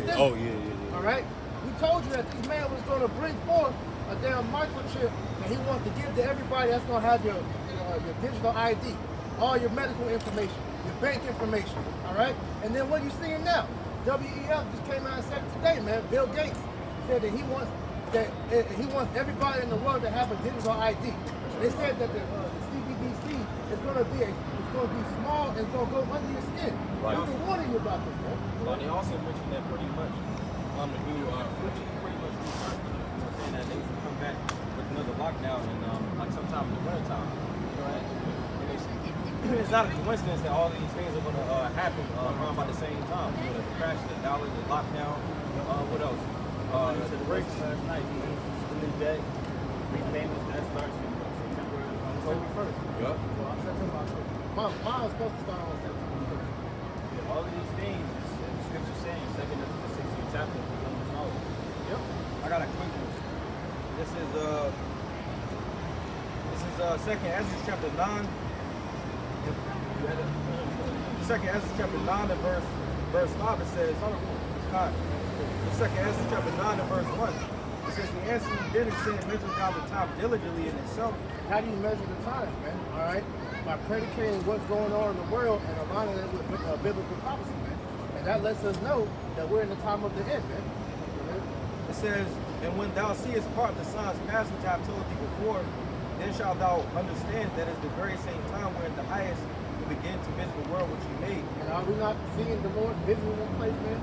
didn't. Oh, yeah. All right? We told you that this man was going to bring forth a damn microchip that he wants to give to everybody that's going to have your digital ID, all your medical information, your bank information, all right? And then what are you seeing now? WEF just came out and said today, man, Bill Gates said that he wants everybody in the world to have a digital ID. They said that the CBDC is going to be small and it's going to go under your skin. Right. We've been warning you about this, man. Well, they also mentioned that pretty much to do pretty much research, saying that they would come back with another lockdown in like sometime in the wintertime. You know, and it's not a coincidence that all these things are going to happen around about the same time. You know, the crash, the dollar, the lockdown. What else? The breaks last night. The new day. Repayments that starts in September, October 1st. Yep. Well, September. Mine was supposed to start on September 1st. Yeah, all of these things, the scripture saying, second to the 16th chapter, we don't know. Yep. I got a quick one. This is Second Ezra chapter 9. Second Ezra chapter 9 and verse 5. It says, the Second Ezra chapter 9 and verse 1. It says, the answer you did and said, measure God the time diligently in itself. How do you measure the time, man? All right, by predicating what's going on in the world and aligning it with biblical prophecy, man. And that lets us know that we're in the time of the end, man. It says, and when thou seest part of the signs past which I have told thee before, then shalt thou understand that it's the very same time wherein the highest will begin to visit the world which he made. And are we not seeing the Lord visiting this place, man?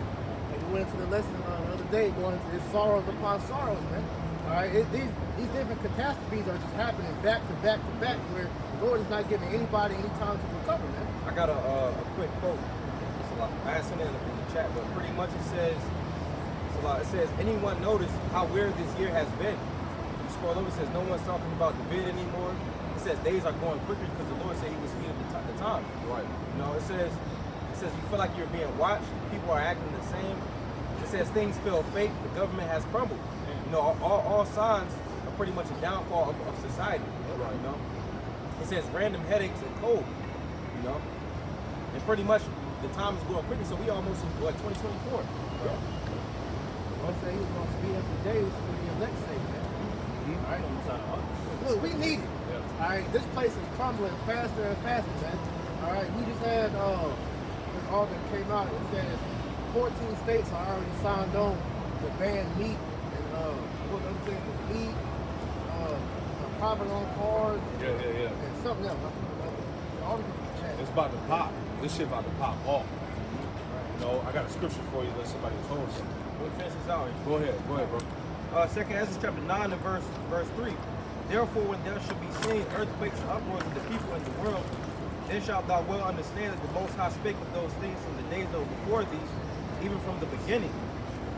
And we went into the lesson the other day, going into his sorrows upon sorrows, man. All right, these different catastrophes are just happening back to back to back, where the Lord is not giving anybody any time to recover, man. I got a quick quote. I had sent it in the chat, but pretty much it says, anyone notice how weird this year has been? You scroll over, it says no one's talking about the vid anymore. It says days are going quicker because the Lord said he was speeding the time. Right. You know, it says you feel like you're being watched, people are acting the same. It says things feel fake, the government has crumbled. You know, all signs are pretty much a downfall of society. Right. You know? It says random headaches and cold, you know? And pretty much the time is going quicker, so we almost in 2024. Yeah. One say he was going to speed up the days for the elect's sake, man. All right. Look, we need it. Yeah. All right, this place is crumbling faster and faster, man. All right, we just had this article came out. It says 14 states are already signed on to ban meat and what other things with meat, private on cars, and something else. It's about to pop. This shit about to pop off. You know, I got a scripture for you that somebody told us. We'll finish this out. Go ahead, bro. Second Ezra chapter 9 and verse 3. Therefore, when there should be seen earthquakes and uproars of the people in the world, then shalt thou well understand that the Most High spake of those things from the days that were before these, even from the beginning.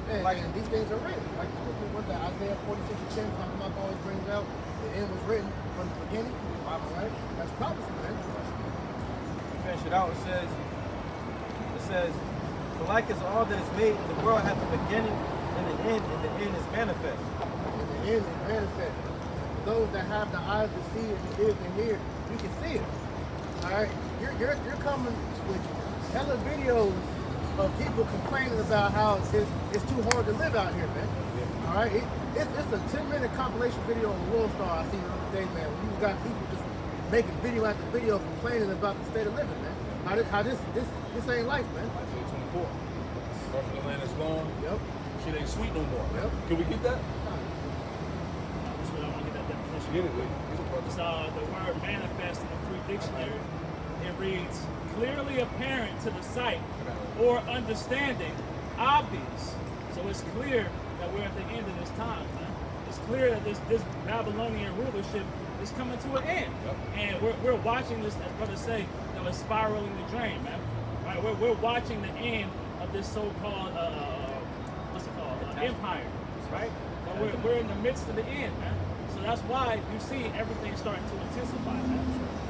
And these things are written. Like what the Isaiah 46:10 talking about always brings out. The end was written from the beginning. All right? That's prophecy, man. Finish it out. It says, for like as all that is made in the world hath a beginning and an end, and the end is manifest. And the end is manifest. For those that have the eyes to see and the ears to hear, you can see it. All right, you're coming with hella videos of people complaining about how it's too hard to live out here, man. Yeah. All right, it's a 10-minute compilation video on World Star I seen the other day, man. You got people just making video after video complaining about the state of living, man. How this ain't life, man. Isaiah 24. Part of the land is gone. Yep. Shit ain't sweet no more. Yep. Can we get that? That's what I want to get that definition. Get it, Lee. Get it, brother. It's the word manifest in the Free Dictionary. It reads, clearly apparent to the sight or understanding, obvious. So it's clear that we're at the end of this time, man. It's clear that this Babylonian rulership is coming to an end. Yep. And we're watching this, as brothers say, that was spiraling the drain, man. Right? We're watching the end of this so-called, what's it called, empire, right? But we're in the midst of the end, man. So that's why you see everything starting to intensify, man.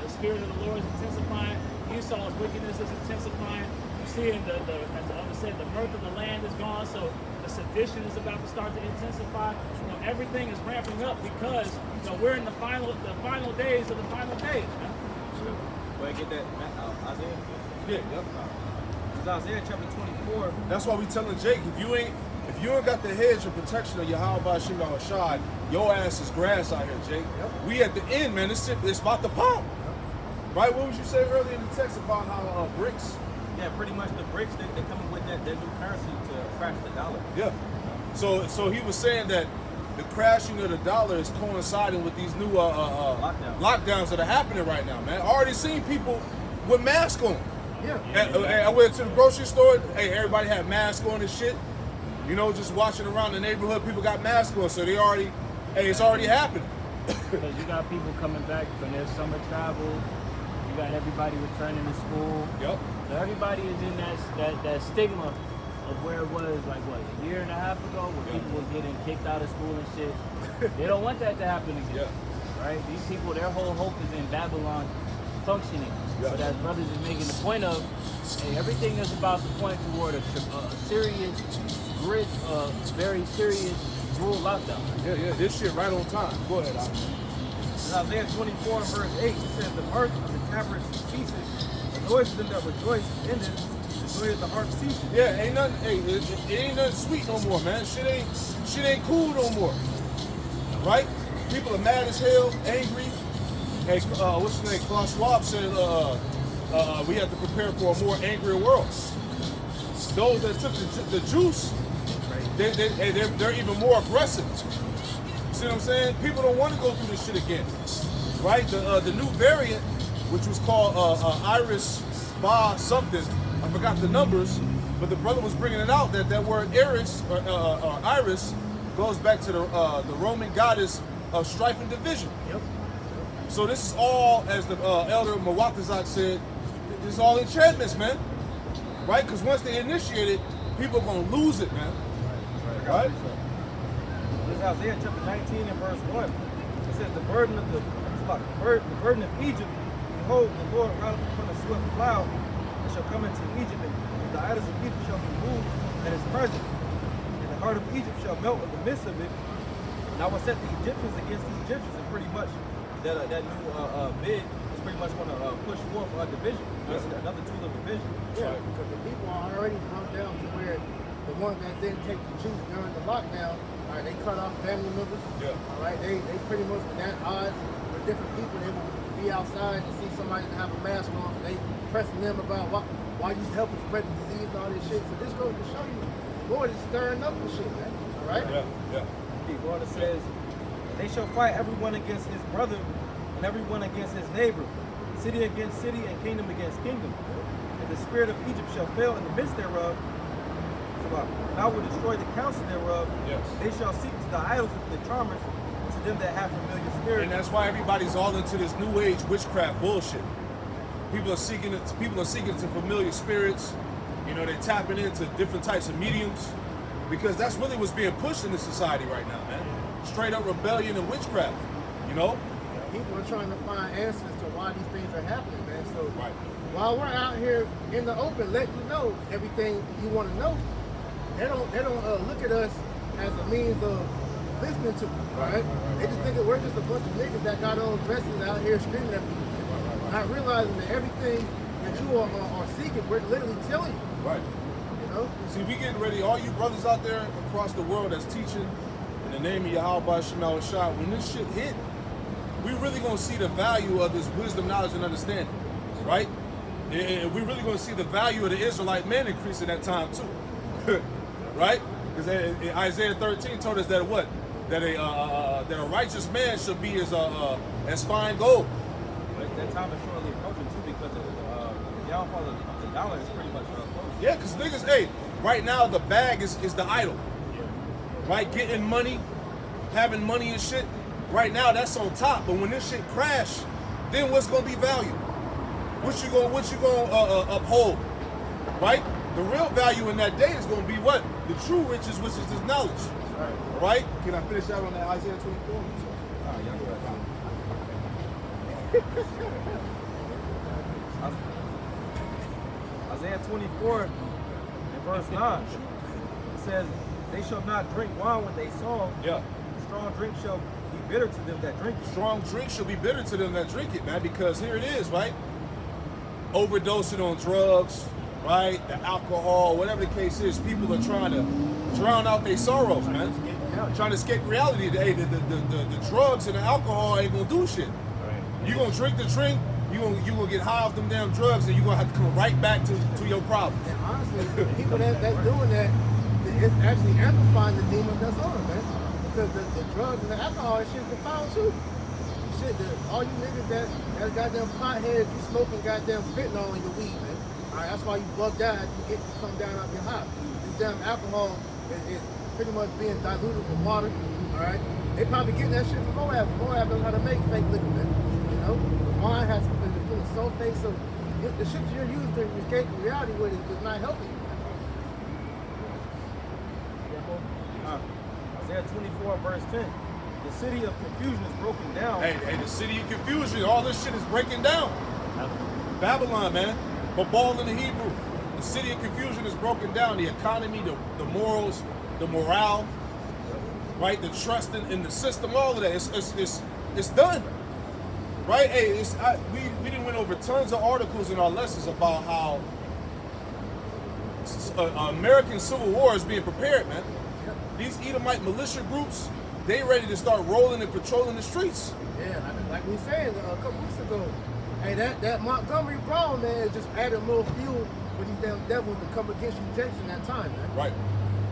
The spirit of the Lord is intensifying. Esau's wickedness is intensifying. You see in as the other said, the mirth of the land is gone, so the sedition is about to start to intensify. You know, everything is ramping up because we're in the final days of the final days, man. Go ahead, get that Isaiah. Yeah, yep. is Isaiah chapter 24. That's why we telling Jake, if you ain't got the hedge of protection of Yahweh Shem Shad, your ass is grass out here, Jake. Yep. We at the end, man. It's about to pop. Right? What was you saying earlier in the text about how bricks? Yeah, pretty much the bricks, they're coming with that new currency to crash the dollar. Yeah. So he was saying that the crashing of the dollar is coinciding with these new lockdowns that are happening right now, man. I already seen people with masks on. Yeah. And I went to the grocery store. Hey, everybody had masks on and shit. You know, just watching around the neighborhood, people got masks on, so it's already happening. Because you got people coming back from their summer travel. You got everybody returning to school. Yep. So everybody is in that stigma of where it was like a year and a half ago, where people was getting kicked out of school and shit. They don't want that to happen again. Yeah. Right? These people, their whole hope is in Babylon functioning. Yeah. But as brothers is making the point of, hey, everything is about to point toward a serious, very serious rule lockdown. Yeah. This shit right on time. Go ahead, Alex. In Isaiah 24 and verse 8, it says, the mirth of the tabrets ceases, the noise of them that rejoice ended, the joy of the harp ceases. Yeah, ain't nothing. Hey, it ain't nothing sweet no more, man. Shit ain't cool no more. Right? People are mad as hell, angry. Hey, what's his name? Klaus Schwab said we have to prepare for a more angrier world. Those that took the juice, they're even more aggressive. See what I'm saying? People don't want to go through this shit again, right? The new variant, which was called Iris Ba something, I forgot the numbers, but the brother was bringing it out that word Iris or Iris goes back to the Roman goddess of strife and division. Yep. So this is all, as the elder Mawatazak said, this is all enchantments, man. Right? Because once they initiate it, people are gonna lose it, man. Right? This is Isaiah chapter 19 and verse 1. It says, the burden of Egypt, behold, the Lord rideth upon a swift cloud, and shall come into Egypt, and the idols of Egypt shall be moved at his presence. And the heart of Egypt shall melt in the midst of it. And I will set the Egyptians against the Egyptians, and pretty much that new bid is pretty much going to push forth a division. That's another tool of division. Yeah, because the people are already brought down to where the ones that didn't take the juice during the lockdown, all right, they cut off family members. Yeah. All right, they pretty much at odds with different people. They will be outside and see somebody that have a mask on. They pressing them about why you helping spread the disease and all this shit. So this goes to show you, the Lord is stirring up the shit, man. All right. Yeah. Keep going. It says, they shall fight everyone against his brother, and everyone against his neighbor, city against city, and kingdom against kingdom. And the spirit of Egypt shall fail in the midst thereof. And I will destroy the counsel thereof. Yes. They shall seek to the idols of the charmers, to them that have familiar spirits. And that's why everybody's all into this new age witchcraft bullshit. People are seeking to familiar spirits. You know, they're tapping into different types of mediums, because that's really what's being pushed in this society right now, man. Straight up rebellion and witchcraft. You know? People are trying to find answers to why these things are happening, man. So Right. while we're out here in the open, letting you know everything you want to know, they don't look at us as a means of listening to, right? They just think that we're just a bunch of niggas that got on dresses out here screaming at people, not realizing that everything that you are seeking, we're literally telling you. Right. You know? See, we getting ready, all you brothers out there across the world that's teaching in the name of Yahweh Shema Shah, when this shit hit, we really gonna see the value of this wisdom, knowledge, and understanding, right? And we really gonna see the value of the Israelite men increase in that time too, right? Because Isaiah 13 told us that what? That a righteous man should be as fine gold. But that time is shortly approaching too, because the downfall of the dollar is pretty much close. Yeah, because niggas, hey, right now the bag is the idol. Right? Getting money, having money and shit. Right now that's on top. But when this shit crash, then what's gonna be value? What you gonna uphold? Right? The real value in that day is gonna be what? The true riches, which is this knowledge. Right? Can I finish out on that Isaiah 24? Isaiah 24 and verse 9. It says, they shall not drink wine when they saw. Yeah. Strong drink shall be bitter to them that drink it. Strong drink shall be bitter to them that drink it, man, because here it is, right? Overdosing on drugs, right? The alcohol, whatever the case is, people are trying to drown out their sorrows, man. Trying to escape reality. Hey, the drugs and the alcohol ain't gonna do shit. You gonna drink the drink, you gonna get high off them damn drugs, and you gonna have to come right back to your problems. And honestly, people that's doing that, it's actually amplifying the demons that's on them, man. Because the drugs and the alcohol and shit's been found too. Shit, all you niggas that goddamn potheads, you smoking goddamn fentanyl in your weed, man. Alright, that's why you bugged out after you come down off your high. This damn alcohol is pretty much being diluted with water. Alright? They probably getting that shit from Moab. Moab knows how to make fake liquor, man. You know? The wine has to feel so fake, so the shit you're using to escape reality with is not helping you. Isaiah 24 verse 10. The city of confusion is broken down. Hey, the city of confusion, all this shit is breaking down. Babylon, man. Babal in the Hebrew. The city of confusion is broken down. The economy, the morals, the morale, right? The trust in the system, all of that. It's done. Right? Hey, we didn't went over tons of articles in our lessons about how American Civil War is being prepared, man. These Edomite militia groups, they ready to start rolling and patrolling the streets. Yeah, like we said a couple weeks ago. Hey, that Montgomery Brawl, man, just added a little fuel for these damn devils to come against you Jakes in that time, man. Right.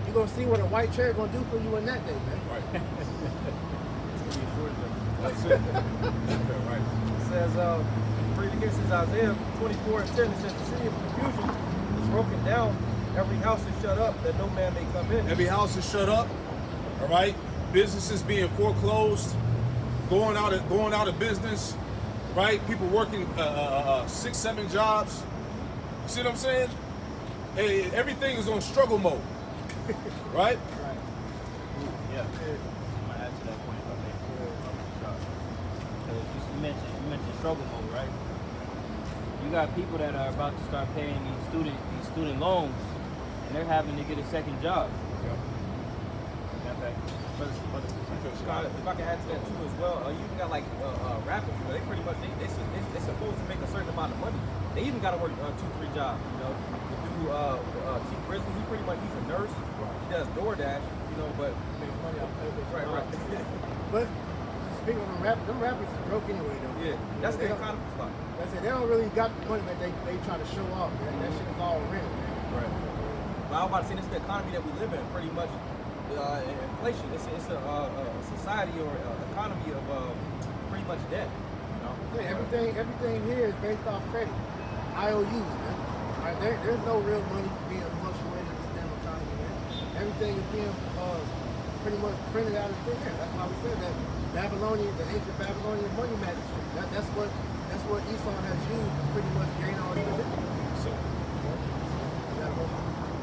You're gonna see what a white chair gonna do for you in that day, man. Right. It's That's gonna be a short day. it. Right. It says, read again, says Isaiah 24 and 10, it says, the city of confusion is broken down. Every house is shut up that no man may come in. Every house is shut up. All right. Businesses being foreclosed, going out of business. Right. People working 6-7 jobs. You see what I'm saying? Hey, everything is on struggle mode. Right. Yeah. I'm gonna add to that point if I may. Because you mentioned struggle mode, right? You got people that are about to start paying these student loans, and they're having to get a second job. Yeah. If I can add to that too as well, you even got like rappers, you know, they pretty much they supposed to make a certain amount of money. They even got to work 2-3 jobs. You know, the dude T Grizzly, he's a nurse. He does DoorDash, you know, but Makes money off of it. right. But speaking of them rappers is broke anyway, though. Yeah, that's the economy spot. That's it. They don't really got the money that they try to show off, man. That shit is all real, man. Right. But I was about to say, this is the economy that we live in, pretty much. Inflation. It's a society or economy of pretty much debt. You know. Yeah, everything here is based off credit. IOUs, man. All right, there's no real money being fluctuated in this damn economy, man. Everything is being pretty much printed out of thin air. That's why we said that the ancient Babylonian money magic shit. That's what Esau has used to pretty much gain all these riches. So,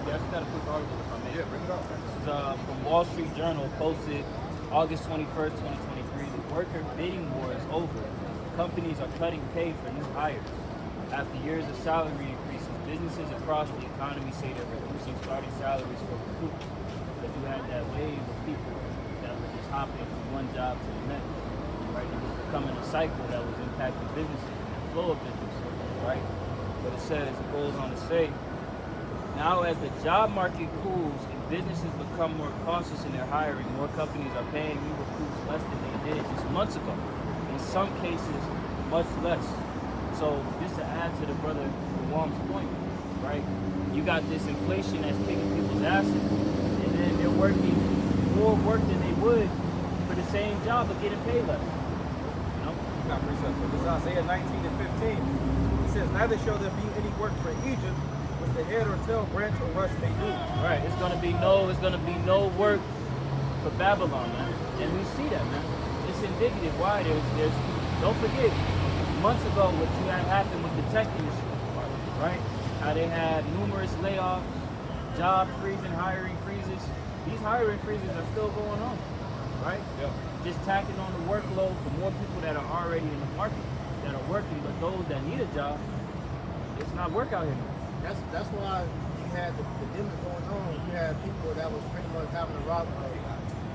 Yeah, I just got a quick article if I may. yeah, bring it up. This is from Wall Street Journal, posted August 21st, 2023. The worker bidding war is over. Companies are cutting pay for new hires. After years of salary increases, businesses across the economy say they're reducing starting salaries for recruits. But you had that wave of people that were just hopping from one job to the next. Right? It was becoming a cycle that was impacting businesses and the flow of businesses, right? But it says, it goes on to say, now as the job market cools and businesses become more cautious in their hiring, more companies are paying new recruits less than they did just months ago. In some cases, much less. So just to add to the brother Wam's point, right? You got this inflation that's kicking people's asses, and then they're working more work than they would for the same job but getting paid less. You know? Got research. This is Isaiah 19 and 15. It says, neither shall there be any work for Egypt, which the head or tail, branch or rush may do. Right, it's gonna be no work for Babylon, man. And we see that, man. It's indicative. Why? There's don't forget, months ago what you had happened with the tech industry, right? How they had numerous layoffs, job freezing, hiring freezes. These hiring freezes are still going on, right? Yep. Just tacking on the workload for more people that are already in the market, that are working, but those that need a job, it's not work out here. That's why you had the dimmer going on. You had people that was pretty much having to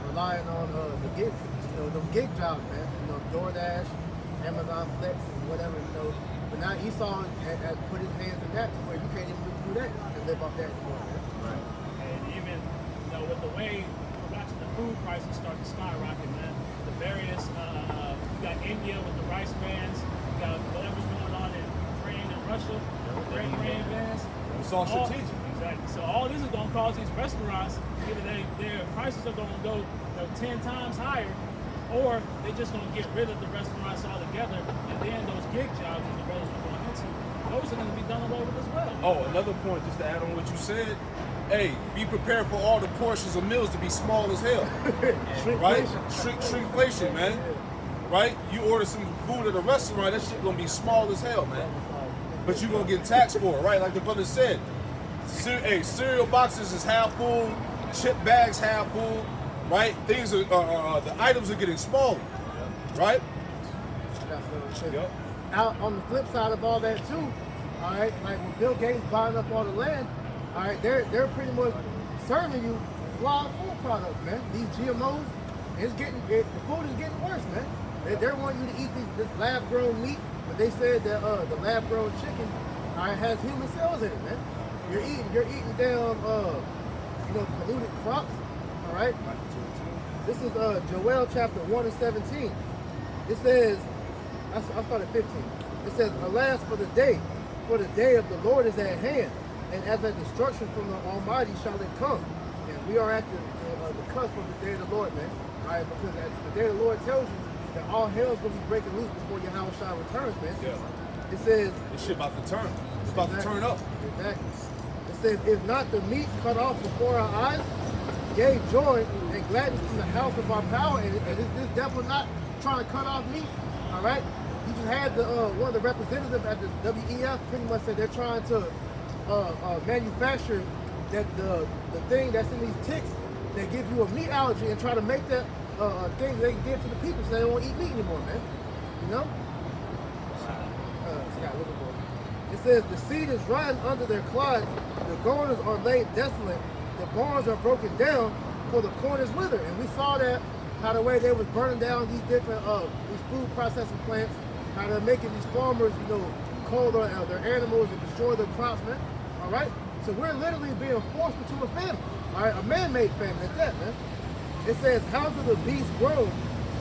relying on the gigs, them gig jobs, man. DoorDash, Amazon Flex, and whatever, But now Esau has put his hands in that to where you can't even do that and live off that anymore, man. Right. And even, with the way we're watching the food prices start to skyrocket, man. The various, you got India with the rice bans, you got whatever's going on in Ukraine and Russia with their grain bans. It's all strategic. Exactly. So all this is going to cause these restaurants, either their prices are going to go 10 times higher, or they're just going to get rid of the restaurants altogether, and then those gig jobs that the brothers are going into, those are going to be done away with as well. Oh, another point, just to add on what you said. Hey, be prepared for all the portions of meals to be small as hell. Right? Shrinkflation, man. Right? You order some food at a restaurant, that shit gonna be small as hell, man. But you gonna get taxed for it, right? Like the brother said. Cereal boxes is half full, chip bags half full, right? Things are, the items are getting smaller, right? Yep. Out on the flip side of all that too, all right, like when Bill Gates buying up all the land, all right, they're pretty much serving you flawed food products, man. These GMOs, the food is getting worse, man. They're wanting you to eat this lab-grown meat, but they said that the lab-grown chicken, all right, has human cells in it, man. You're eating down, polluted crops, all right. This is Joel chapter 1 and 17. It says, I'll start at 15. It says, alas, for the day of the Lord is at hand, and as a destruction from the Almighty shall it come. And we are at the cusp of the day of the Lord, man. All right, because the day of the Lord tells you that all hell's going to be breaking loose before Yahweh returns, man. Yeah. It says, this shit about to turn. It's about to turn up. Exactly. It says, is not the meat cut off before our eyes? Yea, joy and gladness in the house of our power. And is this devil not trying to cut off meat? All right. You just had one of the representatives at the WEF pretty much said they're trying to manufacture that the thing that's in these ticks that give you a meat allergy and try to make that thing they can give to the people so they won't eat meat anymore, man. You know? It says the seed is rotten under their clods, the garners are laid desolate, the barns are broken down, for the corn is withered. And we saw that how the way they was burning down these different these food processing plants, how they're making these farmers, cull their animals and destroy their crops, man. All right? So we're literally being forced into a famine. All right, a man-made famine at that, man. It says, how do the beasts grow?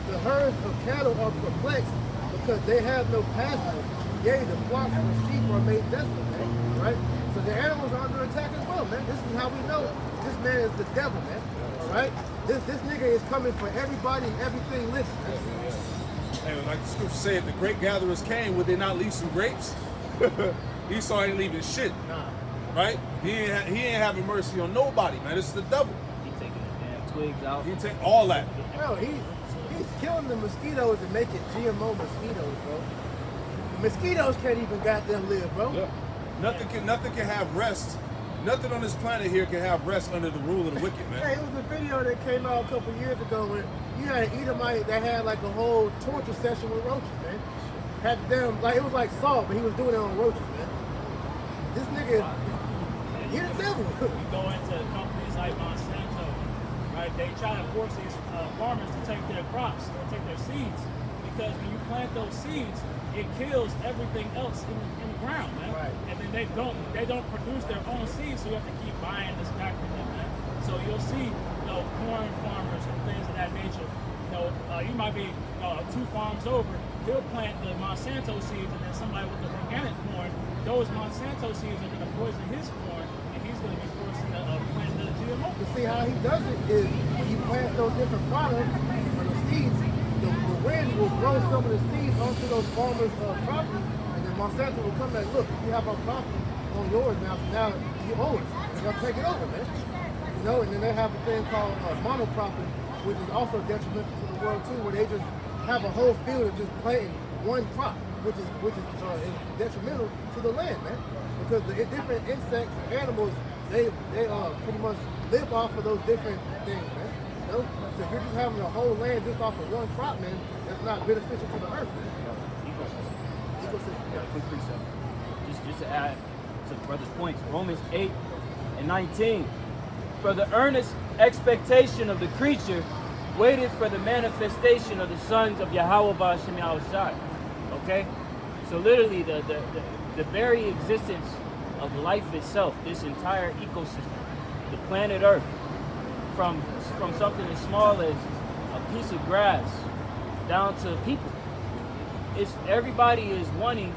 The herds of cattle are perplexed because they have no pasture. Yea, the flocks and the sheep are made desolate, man. All right? So the animals are under attack as well, man. This is how we know this man is the devil, man. All right? This nigga is coming for everybody and everything living, man. And like the scripture said, the grape gatherers came, would they not leave some grapes? Esau ain't leaving shit. Nah. Right? He ain't having mercy on nobody, man. This is the devil. He taking the damn twigs out. He take all that. Bro, he's killing the mosquitoes and making GMO mosquitoes, bro. The mosquitoes can't even goddamn live, bro. Yeah. Nothing can have rest. Nothing on this planet here can have rest under the rule of the wicked, man. Hey, it was a video that came out a couple years ago where you had an Edomite that had like a whole torture session with roaches, man. Had them, it was like Saul, but he was doing it on roaches, man. This nigga, he's the devil. You go into companies like Monsanto, right? They try to force these farmers to take their crops or take their seeds, because when you plant those seeds, it kills everything else in the ground, man. Right. And then they don't produce their own seeds, so you have to keep buying this back from them, man. So you'll see, corn farmers and things of that nature. You might be 2 farms over. He'll plant the Monsanto seeds, and then somebody with the organic corn, those Monsanto seeds are going to poison his corn, and he's going to be forced to plant the GMO. You see how he does it is when he plants those different products or the seeds, the wind will blow some of the seeds onto those farmers' property, and then Monsanto will come back, look, you have our property on yours now, so now you own it. They'll take it over, man. And then they have a thing called monocropping, which is also detrimental to the world too, where they just have a whole field of just planting one crop, which is detrimental to the land, man. Because the different insects and animals, they pretty much live off of those different things, man. So if you're just having a whole land just off of one crop, man, that's not beneficial to the earth, man. Ecosystem. Yeah, quick precept. Just to add to the brother's points, Romans 8 and 19. For the earnest expectation of the creature waited for the manifestation of the sons of Yahweh Ba'ashem Yahushai. Okay? So literally, the very existence of life itself, this entire ecosystem, the planet Earth, from something as small as a piece of grass down to people. Everybody is wanting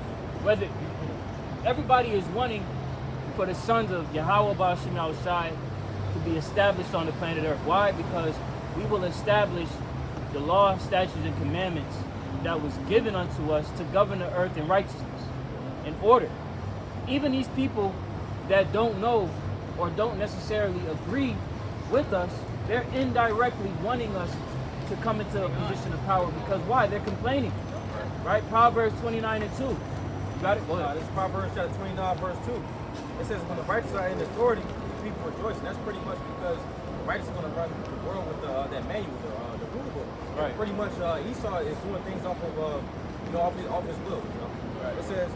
for the sons of Yahweh Ba'ashim Al-Shai to be established on the planet Earth. Why? Because we will establish the law, statutes, and commandments that was given unto us to govern the earth in righteousness and order. Even these people that don't know or don't necessarily agree with us, they're indirectly wanting us to come into a position of power, because why? They're complaining, right? Proverbs 29 and 2. You got it? Go ahead. This is Proverbs chapter 29, verse 2. It says, when the righteous are in authority, people rejoice. And that's pretty much because the righteous are going to run the world with that manual, the rule book. Right. Pretty much Esau is doing things off of off his will. You know? Right. It says,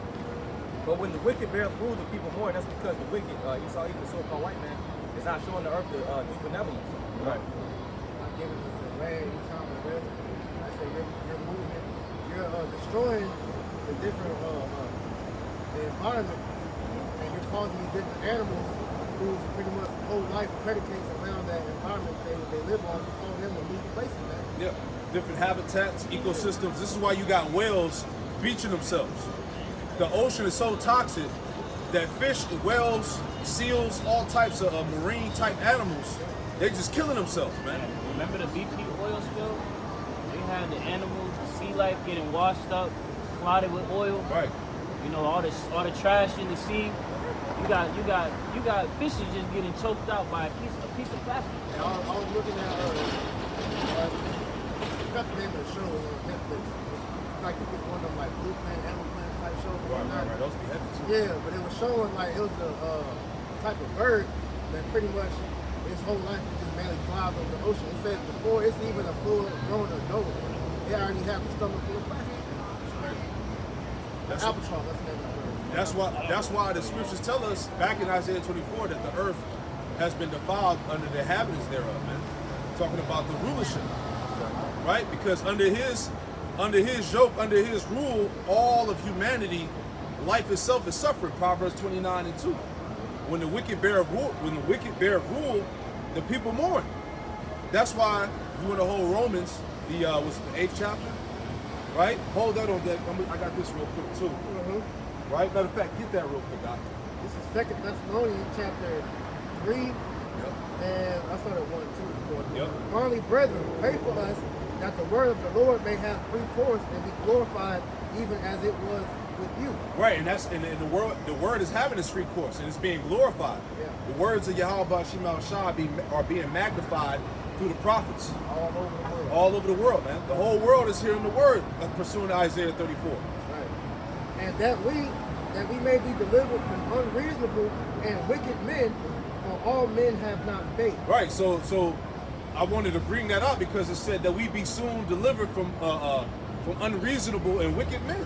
but when the wicked bear rule the people more, that's because the wicked, Esau, even the so-called white man, is not showing the earth the due benevolence. Right. I give it the land, you time and rest. I say you're moving, you're destroying the different the environment, and you're causing these different animals whose pretty much whole life predicates around that environment they live on, calling them to leave places, man. Yep. Different habitats, ecosystems. This is why you got whales beaching themselves. The ocean is so toxic that fish, whales, seals, all types of marine type animals, they're just killing themselves, man. Remember the BP oil spill? They had the animals, the sea life getting washed up, clotted with oil. Right. You know, all the trash in the sea. You got fishes just getting choked out by a piece of plastic. And I was looking at I forgot the name of the show on Netflix. It's like one of them like Blue Planet, Animal Planet type shows. Right. Those be heavy too. Yeah, but it was showing like it was the type of bird that pretty much its whole life is just mainly flies over the ocean. It says before it's even a full grown adult, they already have the stomach full of plastic. That's albatross, that's the name of the bird. That's why the scriptures tell us back in Isaiah 24 that the earth has been defiled under the inhabitants thereof, man. Talking about the rulership, right? Because under his yoke, under his rule, all of humanity, life itself is suffering. Proverbs 29 and 2. When the wicked bear rule, the people mourn. That's why you want to hold Romans, the 8th chapter, right? Hold that on that. I got this real quick too. Mm-hmm. Right? Matter of fact, get that real quick, Doc. This is 2 Thessalonians chapter 3. Yep. And I started 1, 2, 4. Yep. Finally, brethren, pray for us that the word of the Lord may have free course and be glorified even as it was with you. Right, and the word is having its free course and it's being glorified. Yeah. The words of Yahweh Ba'ashim Al-Shai are being magnified through the prophets. All over the world. All over the world, man. The whole world is hearing the word, pursuing Isaiah 34. Right. And that we may be delivered from unreasonable and wicked men, for all men have not faith. Right, so I wanted to bring that up because it said that we be soon delivered from unreasonable and wicked men.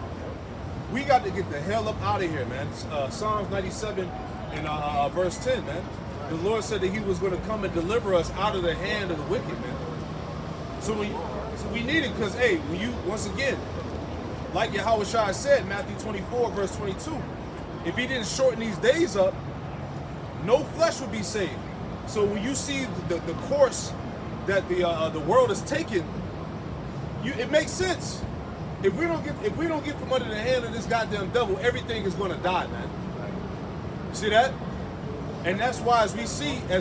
We got to get the hell up out of here, man. Psalms 97 and verse 10, man. The Lord said that he was going to come and deliver us out of the hand of the wicked, man. So we need it because, hey, when you, once again, like Yahweh Shai said, Matthew 24, verse 22, if he didn't shorten these days up, no flesh would be saved. So when you see the course that the world is taking, it makes sense. If we don't get from under the hand of this goddamn devil, everything is going to die, man. See that? And that's why as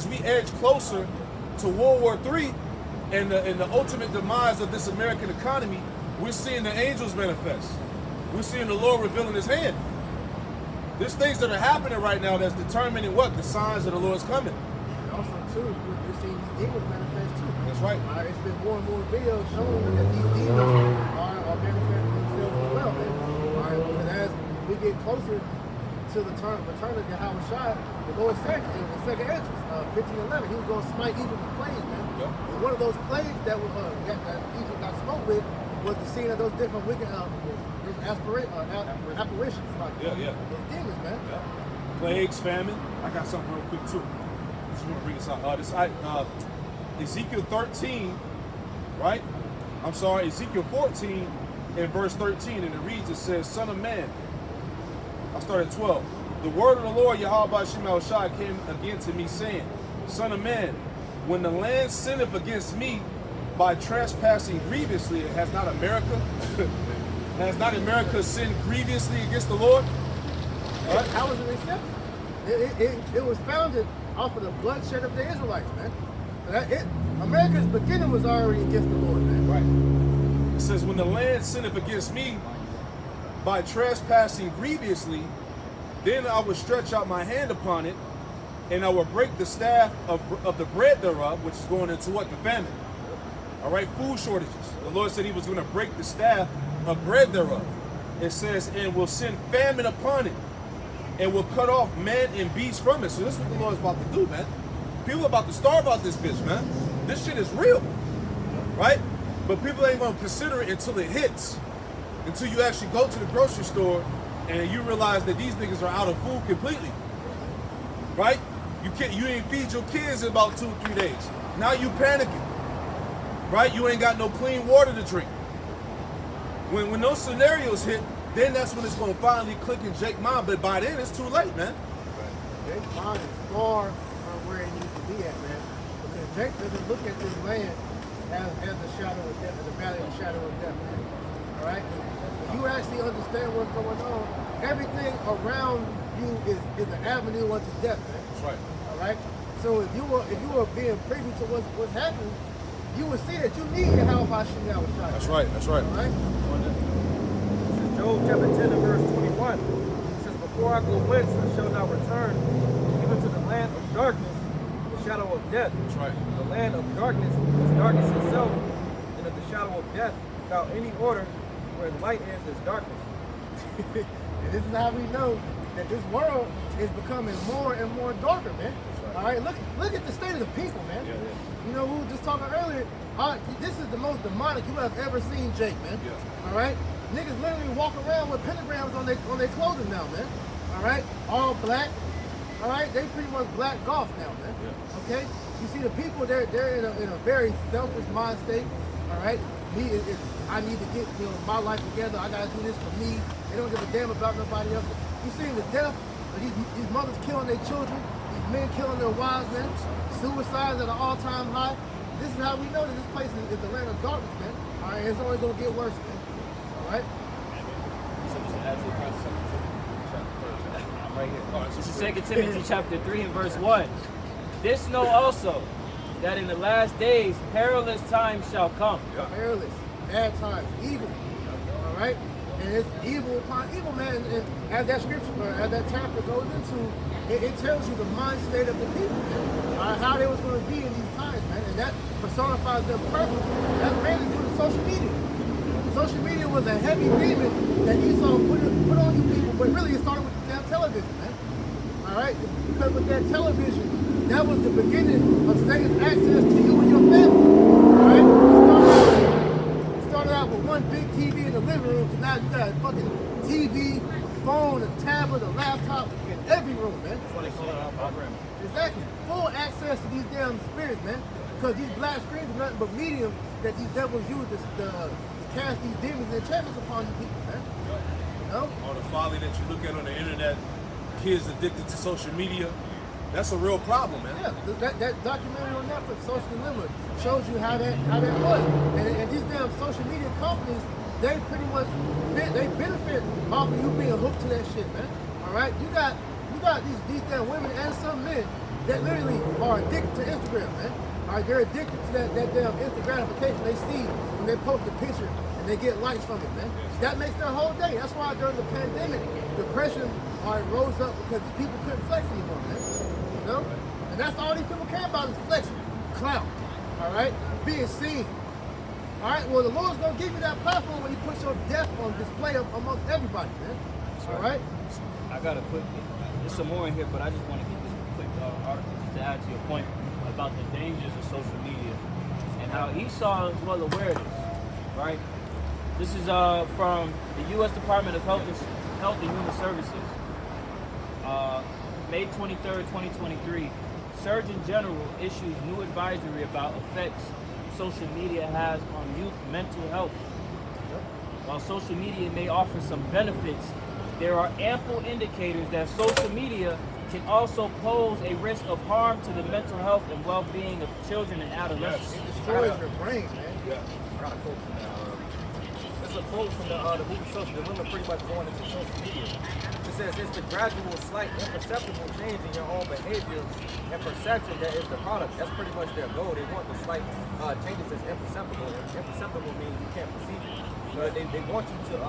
we edge closer to World War III and the ultimate demise of this American economy, we're seeing the angels manifest. We're seeing the Lord revealing his hand. There's things that are happening right now that's determining what? The signs of the Lord's coming. And also, too, we're seeing these demons manifest, too. That's right. It's been more and more videos showing that these demons are manifesting themselves as well, man. And as we get closer to the return of Yahweh Shai, the Lord said in the second entrance, 15:11, he was going to smite Egypt with plagues, man. Yep. And one of those plagues that Egypt got smote with was the seeing of those different wicked apparitions. Like, Yeah. those demons, man. Yeah. Plagues, famine. I got something real quick too. Just want to bring this out. Ezekiel 13, right? I'm sorry, Ezekiel 14, in verse 13, and it reads, it says, Son of man, I start at 12. The word of the Lord, Yahweh Shemel Shai, came again to me, saying, Son of man, when the land sinneth against me by trespassing grievously, has not America sinned grievously against the Lord? Right? How was it accepted? It was founded off of the bloodshed of the Israelites, man. America's beginning was already against the Lord, man. Right. It says, when the land sinneth against me by trespassing grievously, then I will stretch out my hand upon it, and I will break the staff of the bread thereof, which is going into what? The famine. All right, food shortages. The Lord said he was going to break the staff of bread thereof. It says, and will send famine upon it, and will cut off man and beast from it. So this is what the Lord is about to do, man. People are about to starve out this bitch, man. This shit is real, right? But people ain't going to consider it until it hits. Until you actually go to the grocery store and you realize that these niggas are out of food completely, right? You ain't feed your kids in about 2 or 3 days. Now you panicking, right? You ain't got no clean water to drink. When those scenarios hit, then that's when it's going to finally click in Jake's mind. But by then, it's too late, man. Jake's mind is far from where it needs to be at, man. Because Jake doesn't look at this land as the shadow of death, the valley of the shadow of death, man. All right? If you actually understand what's going on, everything around you is an avenue unto death, man. That's right. All right? So if you were being privy to what's happening, you would see that you need your help by Shinal Shai. That's right. That's right. All right? Job chapter 10 and verse 21. It says, before I go whence I shall not return, even to the land of darkness, the shadow of death. That's right. The land of darkness is darkness itself, and of the shadow of death, without any order, where light ends is darkness. And this is how we know that this world is becoming more and more darker, man. Right. All right, look at the state of the people, man. Yeah, yeah. You know, we were just talking earlier. This is the most demonic you have ever seen, Jake, man. Yeah. All right, niggas literally walk around with pentagrams on their clothing now, man. All right, all black. All right, they pretty much black golf now, man. Yeah. Okay, you see the people they're in a very selfish mind state. All right, I need to get my life together. I gotta do this for me. They don't give a damn about nobody else. You see the death of these mothers killing their children, these men killing their wives, man. Suicides at an all-time high. This is how we know that this place is the land of darkness, man. All right, it's only gonna get worse, man. All right. So just to add to the concept, I'm right here. Oh, This is 2 Timothy chapter 3 and verse 1. This know also, that in the last days perilous times shall come. Yeah. Perilous, bad times, evil. All right, and it's evil upon evil, man. And as that scripture, as that chapter goes into, it tells you the mind state of the people, man. How they was going to be in these times, man. And that personifies them perfectly. That's mainly due to social media. Social media was a heavy demon that Esau put on you people, but really it started with the damn television, man. All right, because with that television, that was the beginning of Satan's access to you and your family. All right, it started out with one big TV in the living room, so now you got a fucking TV, a phone, a tablet, a laptop in every room, man. That's why they call it our program. Exactly, full access to these damn spirits, man. Because these black screens are nothing but mediums that these devils use to cast these demons and enchantments upon you people, man. You know? All the folly that you look at on the internet, kids addicted to social media, that's a real problem, man. Yeah, that documentary on Netflix, Social Dilemma, shows you how that was. And these damn social media companies, they pretty much they benefit off of you being hooked to that shit, man. All right, you got these damn women and some men that literally are addicted to Instagram, man. All right, they're addicted to that damn instant gratification they see when they post a picture and they get likes from it, man. That makes their whole day. That's why during the pandemic, depression rose up because people couldn't flex anymore, man. You know? And that's all these people care about is flexing, clout, all right? Being seen. All right, well, the Lord's going to give you that platform when He puts your death on display amongst everybody, man. All right? I got to put, there's some more in here, but I just want to get this quick article just to add to your point about the dangers of social media and how Esau is well aware of this, right? This is from the U.S. Department of Health and Human Services. May 23rd, 2023, Surgeon General issues new advisory about effects social media has on youth mental health. While social media may offer some benefits, there are ample indicators that social media can also pose a risk of harm to the mental health and well-being of children and adolescents. It destroys your brain, man. Yeah. I got a quote from this is a quote from the movie Social. The women pretty much going into social media. It says it's the gradual, slight, imperceptible change in your own behavior and perception that is the product. That's pretty much their goal. They want the slight changes that's imperceptible. And imperceptible means you can't perceive it. But they want you to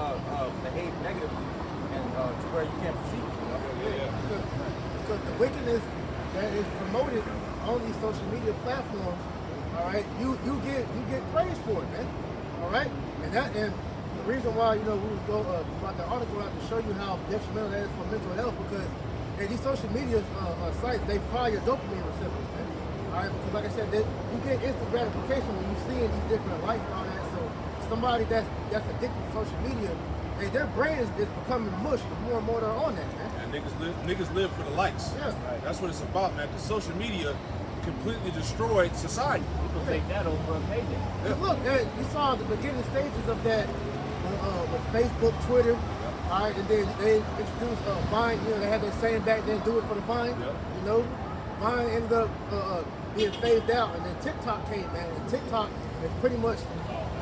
behave negatively and to where you can't perceive it. Because the wickedness that is promoted on these social media platforms, all right, you get praise for it, man. All right, and the reason why we was about the article out to show you how detrimental that is for mental health, because these social media sites, they fire your dopamine receptors, man. All right, because like I said, you get instant gratification when you see these different likes and all that. So somebody that's addicted to social media, their brain is becoming mush the more and more they're on that, man. And niggas live for the likes. Yeah. Right. That's what it's about, man. Because social media completely destroyed society. People take that over a payday. Yeah. Look, you saw the beginning stages of that with Facebook, Twitter, all right, and then they introduced Vine. They had that saying back then, "Do it for the Vine." Yep. Vine ended up being phased out, and then TikTok came, man. And TikTok is pretty much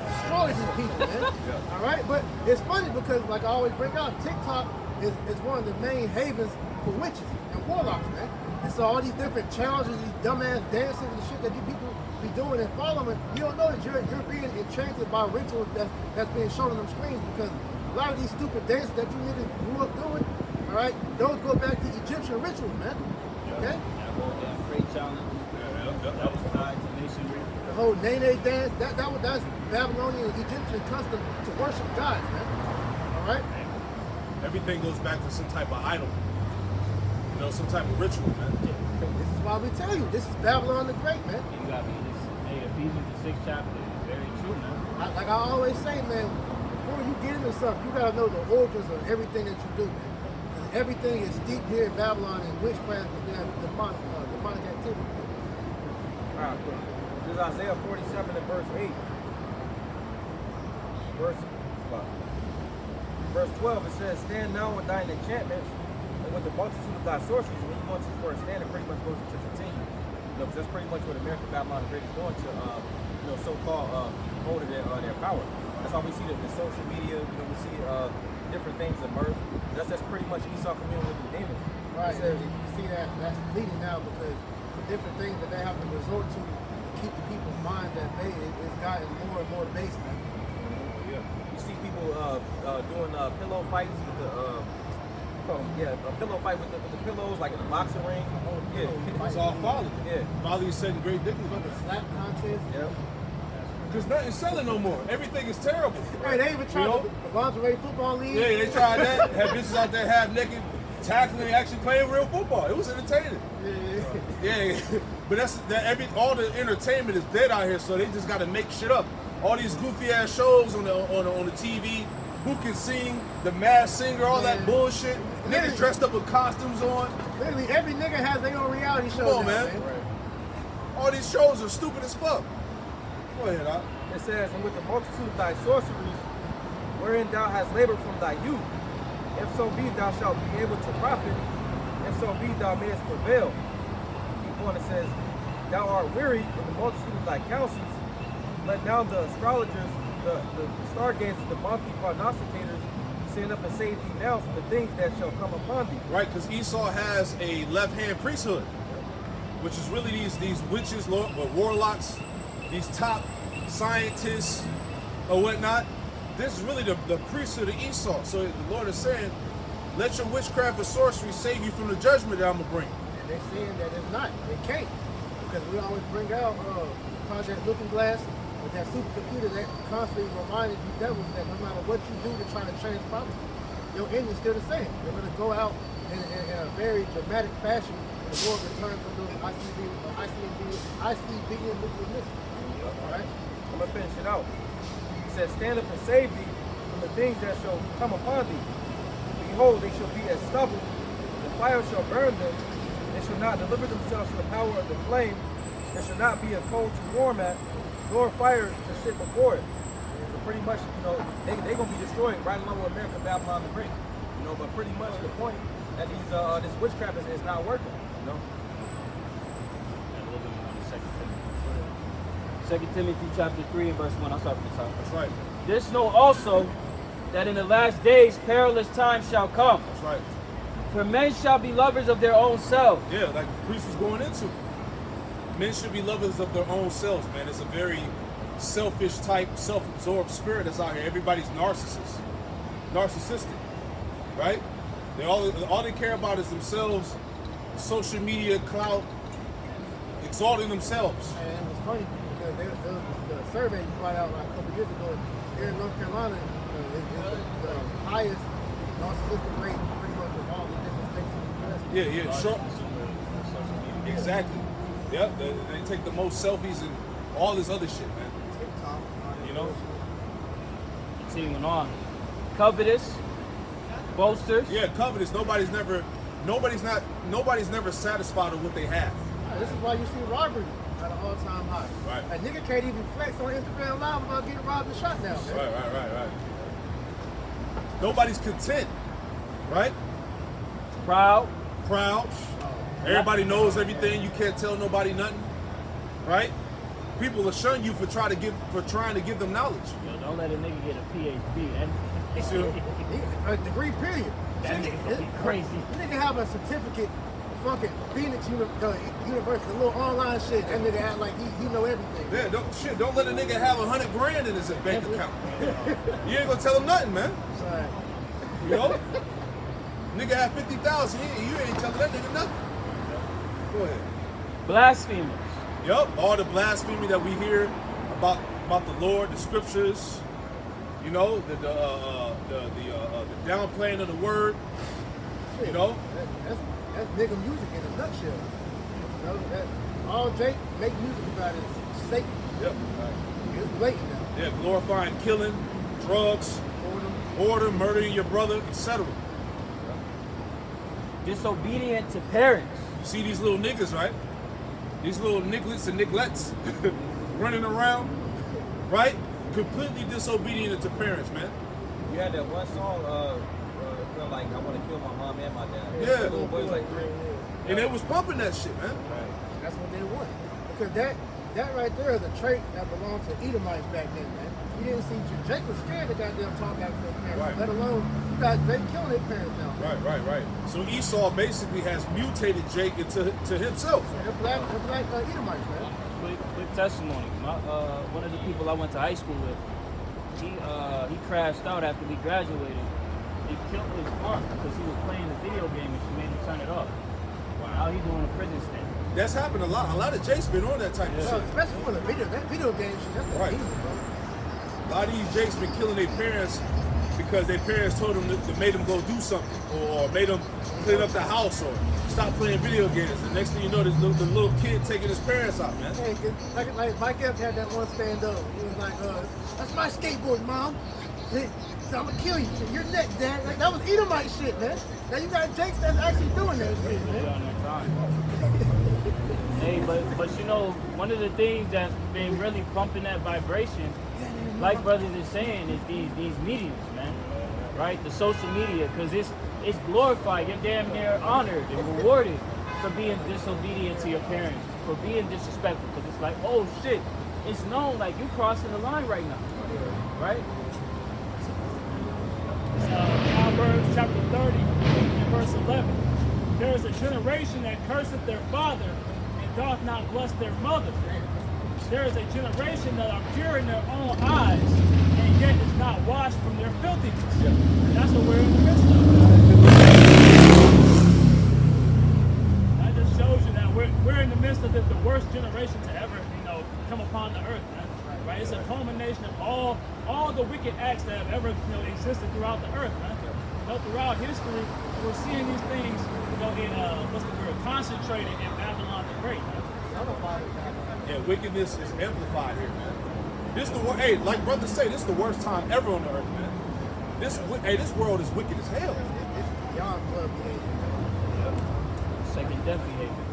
destroys these people, man. Yeah. All right, but it's funny because, like I always bring out, TikTok is one of the main havens for witches and warlocks, man. And so all these different challenges, these dumbass dances and shit that you people be doing and following, you don't know that you're being enchanted by rituals that's being shown on them screens, because a lot of these stupid dances that you niggas grew up doing, all right, those go back to Egyptian rituals, man. Okay? That whole damn crate challenge. That was tied to masonry. The whole Nene dance, that's Babylonian and Egyptian custom to worship gods, man. All right? Everything goes back to some type of idol. Some type of ritual, man. This is why we tell you, this is Babylon the Great, man. You got me. Ephesians the 6th chapter is very true, man. Like I always say, man, before you get into something, you gotta know the origins of everything that you do, man. Because everything is steeped here in Babylon and witchcraft and demonic activity. All right, cool. This is Isaiah 47 and verse 8. Verse 12, it says, "Stand now with thine enchantments, and with the multitude of thy sorceries." When you go into the word stand, it pretty much goes to continue. Because that's pretty much what American Babylon is going to, so-called hold their power. That's why we see the social media. We see different things emerge. That's pretty much Esau communing with the demons. Right. You see that's leading now, because the different things that they have to resort to keep the people's minds at bay, it's gotten more and more base, man. You see people doing pillow fights with the a pillow fight with the pillows, like in a boxing ring. It's all folly. Yeah. Folly is setting great dignity. The slap contest. Yeah. Because nothing's selling no more. Everything is terrible. Hey, they even tried the lingerie football league. Yeah, they tried that. Had bitches out there half naked, tackling, actually playing real football. It was entertaining. Yeah. But all the entertainment is dead out here, so they just got to make shit up. All these goofy ass shows on the TV. Who can sing, the Masked Singer, all that bullshit. Niggas dressed up with costumes on. Literally, every nigga has their own reality show. Come on, now, man. All these shows are stupid as fuck. Go ahead, Doc. It says, "And with the multitude of thy sorceries, wherein thou hast labored from thy youth, if so be thou shalt be able to profit, if so be thou mayest prevail." Keep on, it says, "Thou art weary in the multitude of thy counsels. Let down the astrologers, the stargazers, the monthly prognosticators, stand up and save thee now from the things that shall come upon thee." Right, because Esau has a left-hand priesthood, which is really these witches, or warlocks, these top scientists or whatnot. This is really the priesthood of Esau. So the Lord is saying, let your witchcraft and sorcery save you from the judgment that I'm going to bring. And they're saying that it's not. They can't. Because we always bring out Project Looking Glass, with that supercomputer that constantly reminded you devils that no matter what you do to try to change prophecy, your end is still the same. They're going to go out in a very dramatic fashion, and the Lord returns from those ICB and nuclear missiles. All right? I'm going to finish it out. It says, "Stand up and save thee from the things that shall come upon thee. Behold, they shall be as stubble. The fire shall burn them. They shall not deliver themselves from the power of the flame. There shall not be a coal to warm at, nor fire to sit before it. pretty much, you know, they gonna be destroyed right along with America, Babylon the Great. You know, but pretty much the point that this witchcraft is not working. You know. And a little bit more on the 2 Timothy chapter 3 and verse 1. I'll start from the top. That's right. This know also that in the last days perilous times shall come. That's right. For men shall be lovers of their own selves. Yeah, like the priest was going into. Men should be lovers of their own selves, man. It's a very selfish type, self-absorbed spirit that's out here. Everybody's narcissistic, right? They all they care about is themselves, social media, clout, exalting themselves. And it was funny because there was the survey you brought out like a couple years ago here in North Carolina. It was the highest narcissistic rate pretty much of all the different states in the US. Yeah, sure. Exactly. Yep, they take the most selfies and all this other shit, man. TikTok, You know? Continuing on. Covetous, boasters. Yeah, covetous. Nobody's never satisfied with what they have. This is why you see robbery at an all-time high. Right. A nigga can't even flex on Instagram Live about getting robbed and shot now, man. Right. Nobody's content, right? Proud. Everybody knows everything. You can't tell nobody nothing, right? People will shun you for trying to give them knowledge. Yo, don't let a nigga get a PhD. A degree, period. That nigga gonna be crazy. Nigga have a certificate, fucking Phoenix University, a little online shit. That nigga act like he know everything. Yeah, don't let a nigga have $100 grand in his bank account. You ain't gonna tell him nothing, man. Right. You know? Nigga have 50,000, you ain't telling that nigga nothing. Go ahead. Blasphemers. Yup, all the blasphemy that we hear about the Lord, the scriptures, you know, the downplaying of the word, you know. That's nigga music in a nutshell. You know, all Jake make music about is Satan. Yep. It's blatant now. Yeah, glorifying killing, drugs, order, murdering your brother, etc. Disobedient to parents. You see these little niggas, right? These little nigglets and niglettes running around, right? Completely disobedient to parents, man. You had that one song, feel like I want to kill my mom and my dad. Yeah. Little boys like 3. And they was pumping that shit, man. Right. That's what they want. Because that right there is a trait that belonged to Edomites back then, man. You didn't see Jake was scared to goddamn talk after their parents. Right. Let alone you got Jake killing their parents now. Right. So Esau basically has mutated Jake into himself. They're black Edomites, man. Quick testimony. One of the people I went to high school with, he crashed out after we graduated. He killed his aunt because he was playing a video game and she made him turn it off. Wow. Now he's doing a prison stint. That's happened a lot. A lot of Jakes been on that type of shit. Especially for the video game shit. That's Right. easy, bro. A lot of these Jakes been killing their parents because their parents told them to made them go do something or made them clean up the house or stop playing video games. The next thing you know, there's the little kid taking his parents out, man. Hey, like Mike Epps had that one stand up. He was like, that's my skateboard, Mom. Hey, I'm gonna kill you. You're next, Dad. Like, that was Edomite shit, man. Now you got Jakes that's actually doing that shit, man. Hey, but you know, one of the things that's been really pumping that vibration, like brothers is saying, is these mediums, man. Right? The social media, because it's glorified. You're damn near honored and rewarded for being disobedient to your parents, for being disrespectful. Because it's like, oh shit, it's known like you crossing the line right now, right? Proverbs chapter 30 and verse 11. There is a generation that curseth their father and doth not bless their mother. There is a generation that are pure in their own eyes and yet is not washed from their filthiness. Yeah. That's what we're in the midst of. That just shows you that we're in the midst of the worst generation to ever, come upon the earth, man. Right? It's a culmination of all the wicked acts that have ever existed throughout the earth, man. Throughout history, we're seeing these things, concentrated in Babylon the Great. Yeah, wickedness is amplified here, man. This the hey, like brothers say, this is the worst time ever on the earth, man. This world is wicked as hell. It's beyond blood behavior. Second death behavior.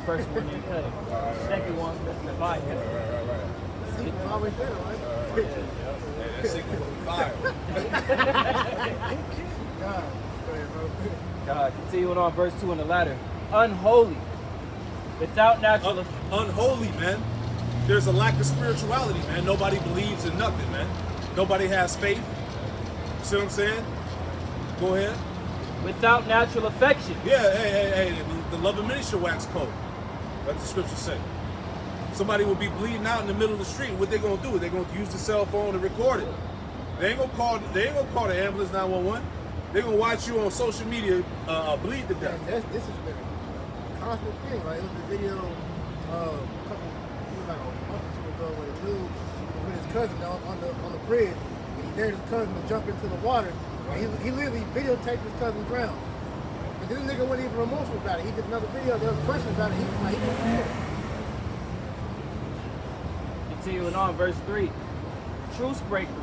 First one, they cut it. Second one, the fire. Secret always better, right? Hey, that signal will be fire. God, go ahead, bro. Continuing on verse 2 in the ladder. Unholy. Without natural Unholy, man. There's a lack of spirituality, man. Nobody believes in nothing, man. Nobody has faith. See what I'm saying? Go ahead. without natural affection. Yeah, hey. The love of many shall wax cold. That's the scripture say. Somebody will be bleeding out in the middle of the street. What they gonna do? They're gonna use the cell phone to record it. They ain't gonna call the ambulance 911. They're gonna watch you on social media bleed to death. This has been a constant thing. Like, it was a video a couple, like a month or two ago, where the dude with his cousin on the bridge, and he dared his cousin to jump into the water, and he literally videotaped his cousin drown. But this nigga wasn't even remorseful about it. He did another video. There was a question about it. He was like, he didn't care. Continuing on, verse 3. Truce breakers,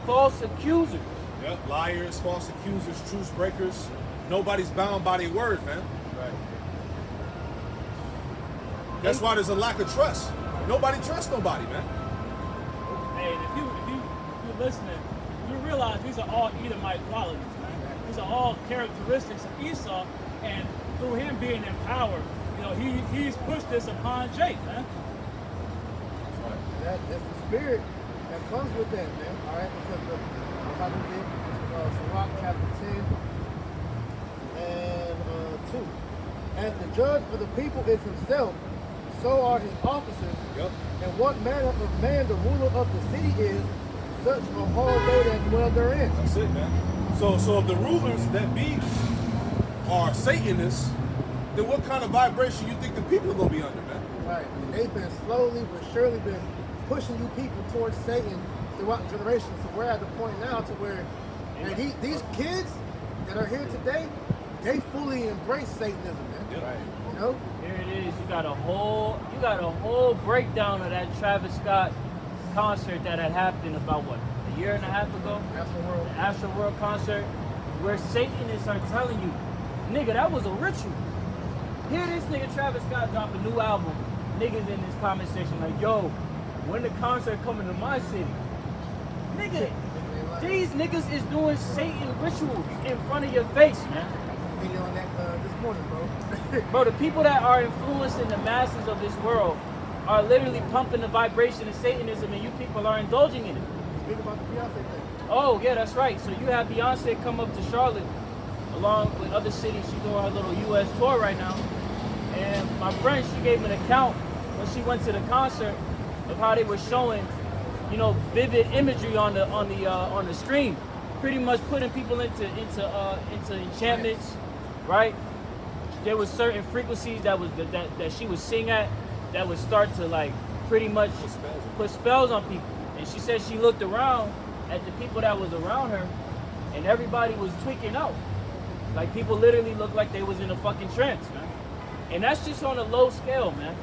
false accusers. Yep, liars, false accusers, truce breakers. Nobody's bound by their word, man. Right. That's why there's a lack of trust. Nobody trusts nobody, man. Hey, if you're listening, you realize these are all Edomite qualities, man. These are all characteristics of Esau, and through him being in power, he's pushed this upon Jake, man. That's the spirit that comes with that, man. All right, because I'm about to read Sirach chapter 10 and 2. As the judge of the people is himself, so are his officers. Yep. And what manner of man the ruler of the city is, such are all they that dwell therein. That's it, man. So if the rulers that be are Satanists, then what kind of vibration you think the people are gonna be under, man? Right. And they've been slowly but surely been pushing you people towards Satan throughout generations. So we're at the point now to where these kids that are here today, they fully embrace Satanism, man. Yep. Right. You know? Here it is. You got a whole breakdown of that Travis Scott concert that had happened about a year and a half ago. Afterworld. The Astroworld concert, where Satanists are telling you, nigga, that was a ritual. Here this nigga Travis Scott drop a new album. Niggas in this comment section like, yo, when the concert coming to my city? Nigga, these niggas is doing Satan rituals in front of your face, man. Video on that this morning, bro. Bro, the people that are influencing the masses of this world are literally pumping the vibration of Satanism, and you people are indulging in it. Speak about the Beyonce thing. Oh, yeah, that's right. So you have Beyonce come up to Charlotte along with other cities. She's doing her little U.S. tour right now. And my friend, she gave me an account when she went to the concert of how they were showing, vivid imagery on the screen, pretty much putting people into enchantments, right? There was certain frequencies that she would sing at that would start to like pretty much put spells on people. And she said she looked around at the people that was around her, and everybody was tweaking out. Like people literally looked like they was in a fucking trance, man. And that's just on a low scale, man.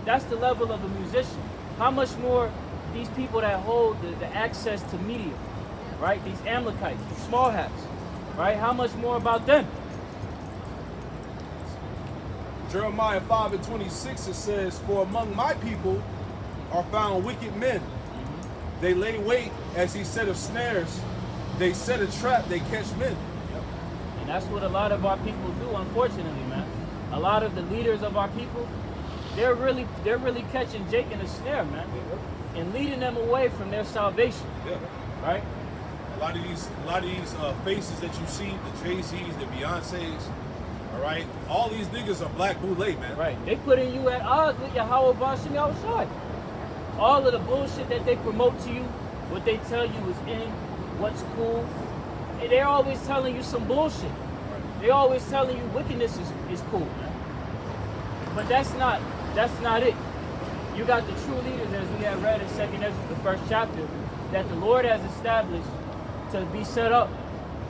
That's the level of a musician. How much more these people that hold the access to media, right? These Amalekites, these small hats, right? How much more about them? Jeremiah 5:26, it says, "For among my people are found wicked men. They lay wait as he set of snares. They set a trap, they catch men." And that's what a lot of our people do, unfortunately, man. A lot of the leaders of our people, they're really catching Jake in a snare, man, and leading them away from their salvation. Yeah. Right? A lot of these faces that you see, the Jay-Z's, the Beyonces, all right, all these niggas are black bootleg, man. Right. They putting you at odds with your Howard Bashim outside. All of the bullshit that they promote to you, what they tell you is in, what's cool, and they're always telling you some bullshit. They're always telling you wickedness is cool, man. But that's not it. You got the true leaders, as we have read in 2nd Ezra, the 1st chapter, that the Lord has established to be set up,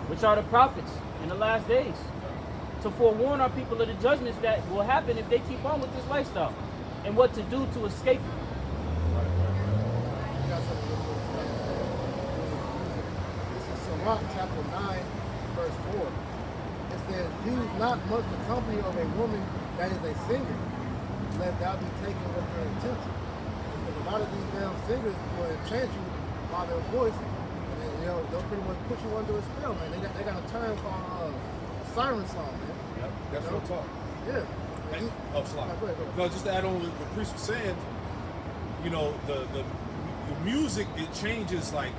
which are the prophets in the last days, to forewarn our people of the judgments that will happen if they keep on with this lifestyle, and what to do to escape it. This is Sirach chapter 9, verse 4. It says, "Use not much the company of a woman that is a singer, lest thou be taken with her intent." Because a lot of these damn singers will enchant you by their voice, and then, they'll pretty much put you under a spell, man. They got a term called siren song, man. Yep, that's You know? real talk. Yeah. And, slide. Go ahead. No, just to add on what the priest was saying, the music, it changes like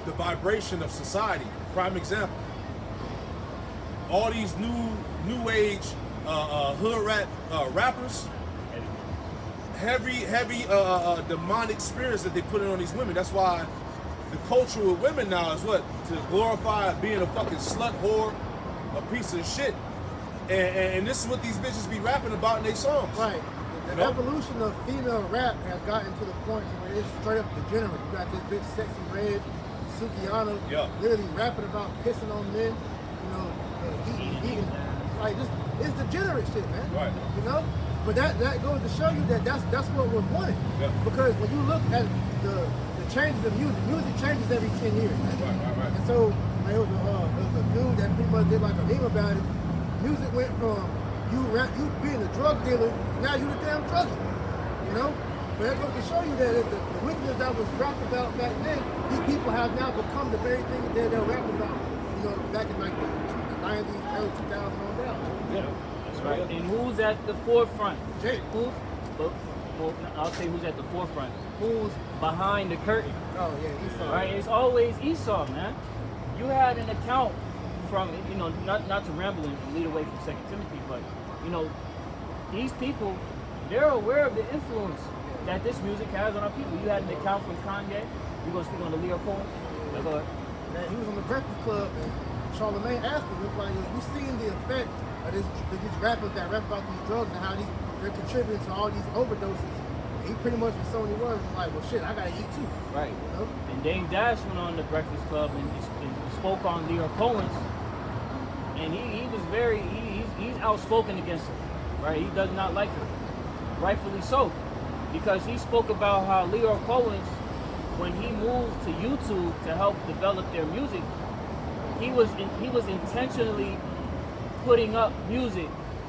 the vibration of society. Prime example. All these new age hood rappers, heavy demonic spirits that they put in on these women. That's why the culture with women now is what? To glorify being a fucking slut whore, a piece of shit. And this is what these bitches be rapping about in their songs. Right. The evolution of female rap has gotten to the point where it's straight up degenerate. You got this bitch Sexy Red, Sukihana, literally rapping about pissing on men, eating. Like, it's degenerate shit, man. Right. But that goes to show you that's what was wanted. Yeah. Because when you look at the changes of music changes every 10 years, man. Right. And so, there was a dude that pretty much did like a meme about it. Music went from you being a drug dealer, now you the damn druggie, But that goes to show you that the wickedness that was rapped about back then, these people have now become the very thing that they're rapping about, back in like the 90s, early 2000s on down. Yeah, that's right. And who's at the forefront? Jake. I'll say who's at the forefront. Who's behind the curtain? Oh yeah, Esau. Right, it's always Esau, man. You had an account from, not to ramble and lead away from 2 Timothy, but, these people, they're aware of the influence that this music has on our people. You had an account from Kanye. You gonna speak on the Leo Cohen? Go ahead. Man, he was on the Breakfast Club, and Charlamagne asked him, he was like, you seeing the effect of these rappers that rap about these drugs and how they're contributing to all these overdoses. And he pretty much with so many words was like, well, shit, I gotta eat too. Right. And Dame Dash went on the Breakfast Club and spoke on Leo Cohen's, and he was he's outspoken against him. Right, he does not like him, rightfully so, because he spoke about how Leo Cohen's, when he moved to YouTube to help develop their music, he was intentionally putting up music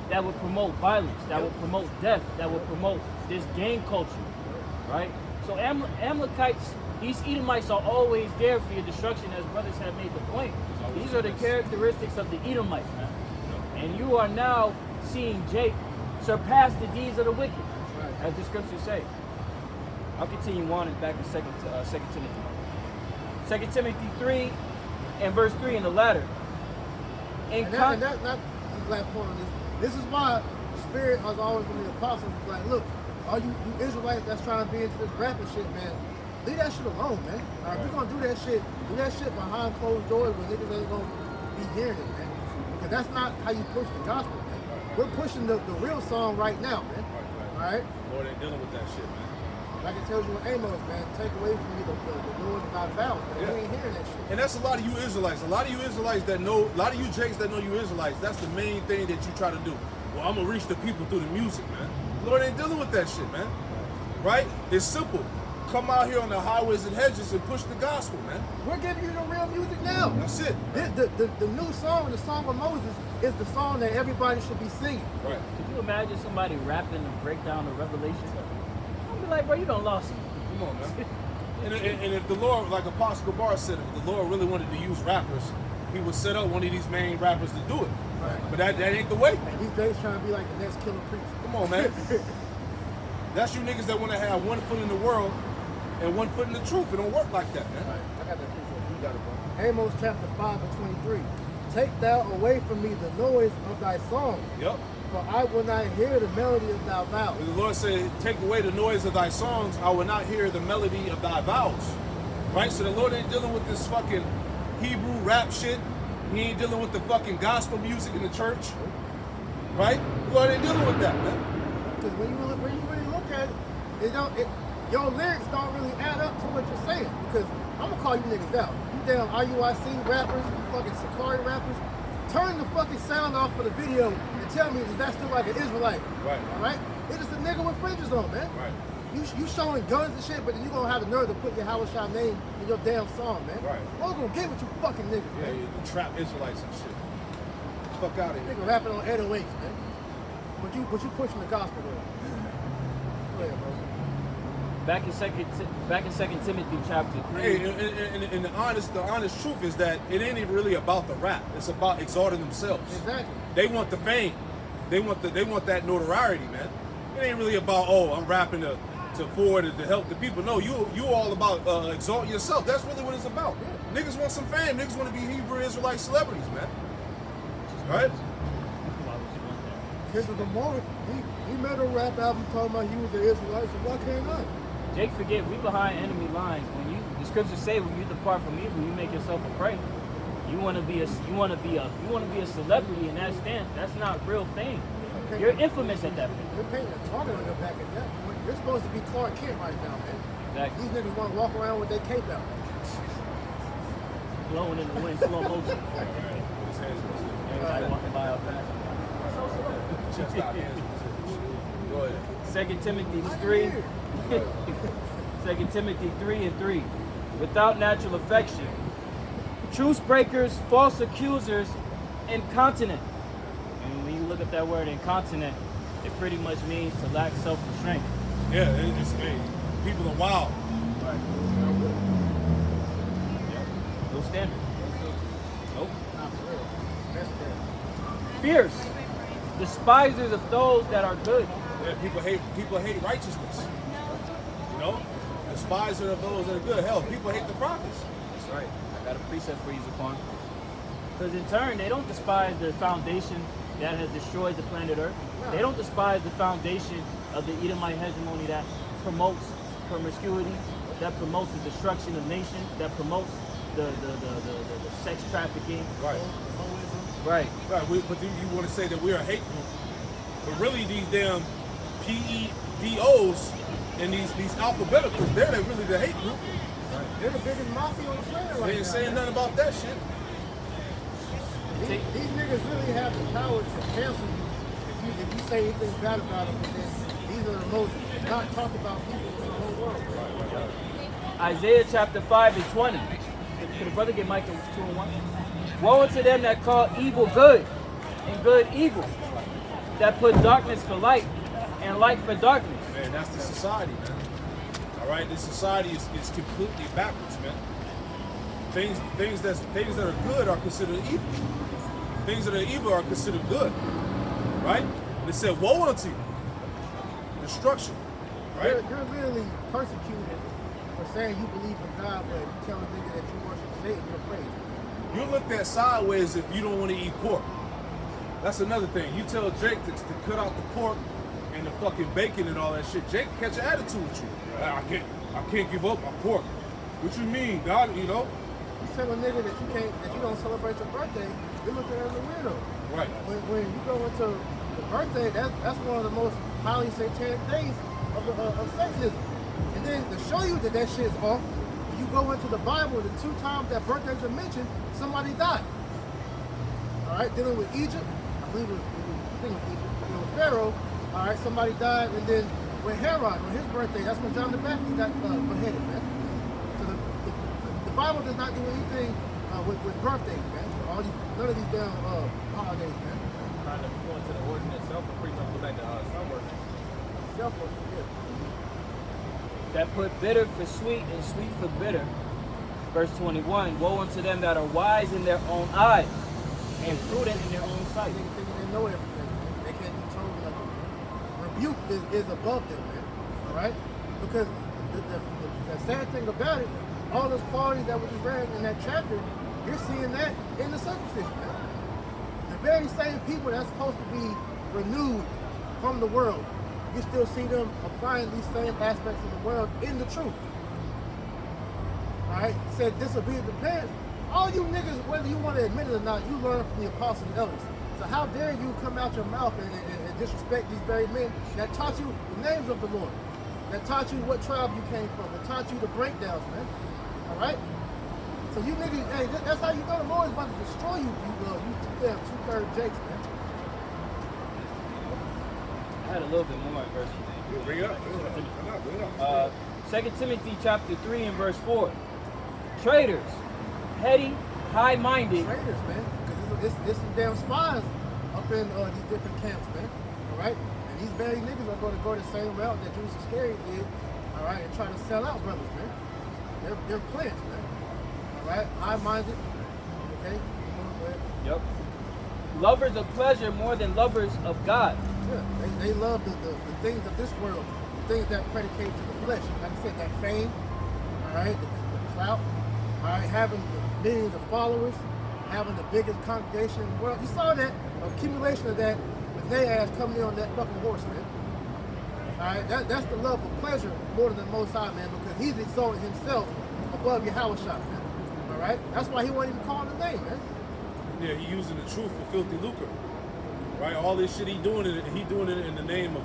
that would promote violence, that would promote death, that would promote this gang culture, right? So Amalekites, these Edomites are always there for your destruction, as brothers have made the point. These are the characteristics of the Edomites, man. And you are now seeing Jake surpass the deeds of the wicked, as the scriptures say. I'll continue on and back in 2 Timothy. 2 Timothy 3 and verse 3 in the latter. And that's not the last point on this. This is why the Spirit has always been the apostles. Like, look, all you Israelites that's trying to be into this rapping shit, man, leave that shit alone, man. If you're gonna do that shit behind closed doors where niggas ain't gonna be hearing it, man. Because that's not how you push the gospel, man. We're pushing the real song right now, man. Alright? Lord ain't dealing with that shit, man. Like it tells you in Amos, man, take away from me the noise of thy vows, man. We ain't hearing that shit. And that's a lot of you Israelites. A lot of you Israelites that know, a lot of you Jakes that know you Israelites, that's the main thing that you try to do. Well, I'm gonna reach the people through the music, man. Lord ain't dealing with that shit, man. Right? It's simple. Come out here on the highways and hedges and push the gospel, man. We're giving you the real music now. That's it. The new song, the Song of Moses, is the song that everybody should be singing. Right. Could you imagine somebody rapping a breakdown of Revelation? I'd be like, bro, you done lost it. Come on, man. And if the Lord, like Apostle Gabar said, if the Lord really wanted to use rappers, he would set up one of these main rappers to do it. Right. But that ain't the way. And these days trying to be like the next Killer Priest. Come on, man. That's you niggas that want to have one foot in the world and one foot in the truth. It don't work like that, man. Right. I got that picture. You got it, bro. Amos chapter 5 and 23. Take thou away from me the noise of thy song. Yep. For I will not hear the melody of thy vows. And the Lord said, take away the noise of thy songs, I will not hear the melody of thy vows. Right? So the Lord ain't dealing with this fucking Hebrew rap shit. He ain't dealing with the fucking gospel music in the church. Right? The Lord ain't dealing with that, man. Because when you really look at it, your lyrics don't really add up to what you're saying. Because I'm going to call you niggas out. You damn IUIC rappers, you fucking Sakari rappers. Turn the fucking sound off for the video and tell me is that still like an Israelite? Right. Alright? It's just a nigga with fringes on, man. Right. You showing guns and shit, but then you gonna have the nerve to put your Hawashai name in your damn song, man. Right. What's gonna get with you fucking niggas, Yeah, man? you trap Israelites and shit. Fuck out of here. Nigga rapping on 808s, man. But you pushing the gospel, though. Go ahead, bro. back in Second Timothy chapter 3. Hey, and the honest truth is that it ain't even really about the rap. It's about exalting themselves. Exactly. They want the fame. They want that notoriety, man. It ain't really about, oh, I'm rapping to forward it to help the people. No, you all about exalting yourself. That's really what it's about. Yeah. Niggas want some fame. Niggas want to be Hebrew Israelite celebrities, man. Right? Kendrick Lamar, he made a rap album talking about he was an Israelite, so why can't I? Jake, forget we behind enemy lines. When the scriptures say when you depart from evil, you make yourself a prey. You want to be a celebrity in that stance. That's not real fame. You're infamous at that point. You're painting a target on your back at that point. You're supposed to be Clark Kent right now, man. Exactly. These niggas want to walk around with their cape out. Blowing in the wind, slow motion. Everybody walking by out fast. Chest out, hands. Go ahead. 2 Timothy 3. 2 Timothy 3:3. Without natural affection, truce breakers, false accusers, incontinent. And when you look at that word incontinent, it pretty much means to lack self-restraint. Yeah, it's people are wild. Right. No standard. Nope. Fierce. Despisers of those that are good. Yeah, people hate righteousness. You know? Despisers of those that are good. Hell, people hate the prophets. That's right. I got a precept for you, Zaquan. Because in turn, they don't despise the foundation that has destroyed the planet Earth. They don't despise the foundation of the Edomite hegemony that promotes promiscuity, that promotes the destruction of nations, that promotes the sex trafficking. Right. Right. Right. But you want to say that we're a hate group. But really, these damn PEDOs and these alphabeticals, they're really the hate group. Right. They're the biggest mafia on the planet right now. They ain't saying nothing about that shit. These niggas really have the power to cancel you if you say anything bad about them. Then these are the most not talked about people in the whole world. Isaiah chapter 5:20. Could a brother get Micah 2:1? Woe unto them that call evil good and good evil, that put darkness for light and light for darkness. Man, that's the society, man. All right, this society is completely backwards, man. Things that are good are considered evil. Things that are evil are considered good, right? And it said, "Woe unto you, destruction." Right? You're literally persecuted for saying you believe in God, but telling niggas that you worship Satan, you're crazy. You're looked at sideways if you don't want to eat pork. That's another thing. You tell Jake to cut out the pork and the fucking bacon and all that shit. Jake catch an attitude with you. I can't give up my pork. What you mean, God? You know? You tell a nigga that you don't celebrate your birthday, you're looking at a weirdo. Right. When you go into the birthday, that's one of the most highly satanic days of Satanism. And then to show you that shit's off, when you go into the Bible, the 2 times that birthdays are mentioned, somebody died. All right, dealing with Egypt, I think it was Egypt, dealing with Pharaoh. All right, somebody died, and then with Herod on his birthday, that's when John the Baptist got beheaded, man. So the Bible does not do anything with birthdays, man. None of these damn holidays, man. Kind of going to the ordinance itself, and pretty much go back to sun worship. Self-worship, yeah. That put bitter for sweet and sweet for bitter. Verse 21, woe unto them that are wise in their own eyes and prudent in their own sight. Niggas thinking they know everything. They can't be told nothing. Rebuke is above them, man. All right? Because the sad thing about it, all those qualities that we just read in that chapter, you're seeing that in the circumcision, man. The very same people that's supposed to be renewed from the world, you still see them applying these same aspects of the world in the truth. All right? It said disobedient to parents. All you niggas, whether you want to admit it or not, you learn from the apostles and elders. So how dare you come out your mouth and disrespect these very men that taught you the names of the Lord, that taught you what tribe you came from, that taught you the breakdowns, man. All right? So you niggas, hey, that's how you know the Lord is about to destroy you. You have 2/3 Jakes, man. I had a little bit more in verse. Bring it up. 2 Timothy chapter 3 and verse 4. Traitors, heady, high-minded. Traitors, man. Because it's some damn spies up in these different camps, man. All right? And these very niggas are going to go the same route that Judas Iscariot did all right, and try to sell out brothers, man. They're plants, man. All right, high-minded. Okay. Go ahead. Yep. Lovers of pleasure more than lovers of God. Yeah, they love the things of this world, the things that predicate to the flesh. Like I said, that fame, all right, the clout, all right, having the millions of followers, having the biggest congregation in the world. You saw that accumulation of that with their ass coming in on that fucking horse, man. All right, that's the love of pleasure more than the Most High, man, because he's exalted himself above Yahweh, man. All right, that's why he wasn't even calling the name, man. Yeah, he using the truth for filthy lucre. Right? All this shit he doing it in the name of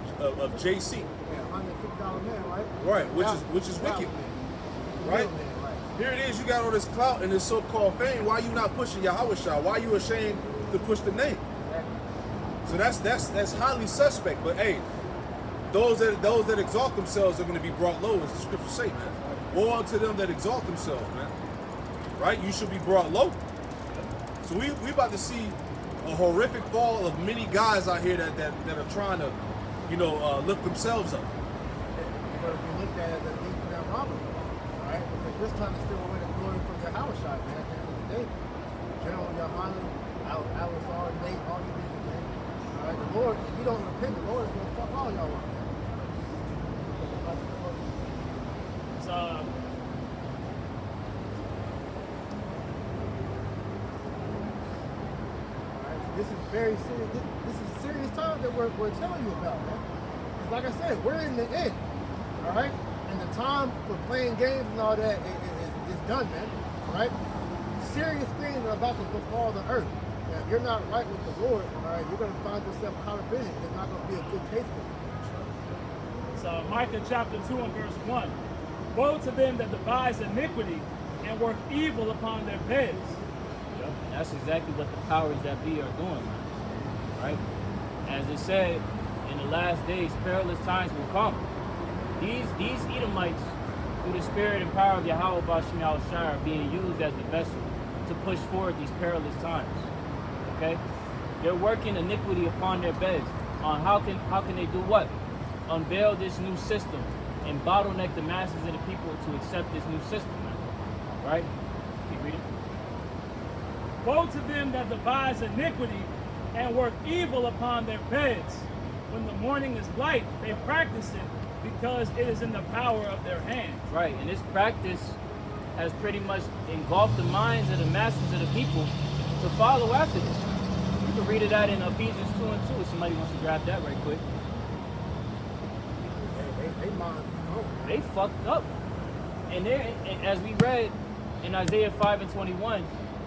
JC. Yeah, $150 man, right? Right, which is wicked. Right? Here it is, you got all this clout and this so-called fame. Why you not pushing Yahweh Shah? Why you ashamed to push the name? So that's highly suspect. But hey, those that exalt themselves are going to be brought low, as the scriptures say, man. Woe unto them that exalt themselves, man. Right? You should be brought low. So we about to see a horrific fall of many guys out here that are trying to, lift themselves up. But if you look at it as a thief and a robber, all right? Because we're trying to steal away the glory from your house shot, man, at the end of the day. General Yohanan, Al-Azhar, Nate, all you niggas, man. All right, the Lord, if you don't repent, the Lord is going to fuck all y'all up, man. So, this is very serious. This is a serious time that we're telling you about, man. 'Cause like I said, we're in the end, all right? And the time for playing games and all that is done, man, all right? Serious things are about to befall the earth. Now, if you're not right with the Lord, all right, you're going to find yourself caught up in it. It's not going to be a good case for you. So Micah chapter 2 and verse 1. Woe to them that devise iniquity and work evil upon their beds. Yep. That's exactly what the powers that be are doing, right? As it said, in the last days, perilous times will come. These Edomites, through the spirit and power of Yahweh Bashim Al-Shire, are being used as the vessel to push forward these perilous times. Okay? They're working iniquity upon their beds. On how can they do what? Unveil this new system and bottleneck the masses of the people to accept this new system, right? Keep reading. Woe to them that devise iniquity and work evil upon their beds. When the morning is light, they practice it because it is in the power of their hands. Right, and this practice has pretty much engulfed the minds of the masses of the people to follow after this. You can read it out in Ephesians 2 and 2 if somebody wants to grab that right quick. They fucked up. And as we read in Isaiah 5 and 21,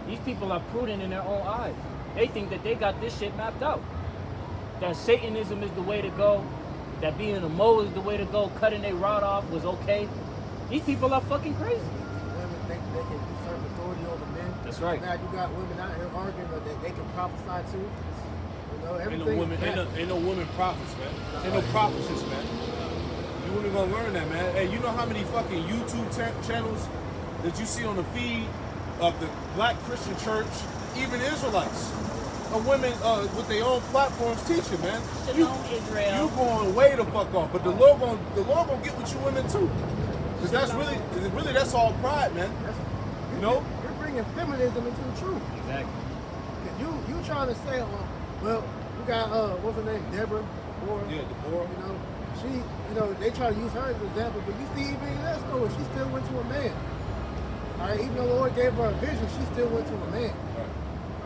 these people are prudent in their own eyes. They think that they got this shit mapped out. That Satanism is the way to go. That being a Mo is the way to go. Cutting their rod off was okay. These people are fucking crazy. Women think they can usurp authority over men. That's right. Now you got women out here arguing that they can prophesy too. You know, Ain't no women prophets, man. Ain't no prophetess, man. You ain't gonna learn that, man. Hey, you know how many fucking YouTube channels that you see on the feed of the Black Christian Church, even Israelites, of women with their own platforms teaching, man. Shalom, Israel. You going way the fuck off, but the Lord gonna get with you women too, because that's really that's all pride, man. You know, you're bringing feminism into the truth. Exactly. You trying to say, well, you got what's her name, Deborah? Yeah, Deborah. You know, they try to use her as an example, but you see, even in that story, she still went to a man. All right, even though the Lord gave her a vision, she still went to a man.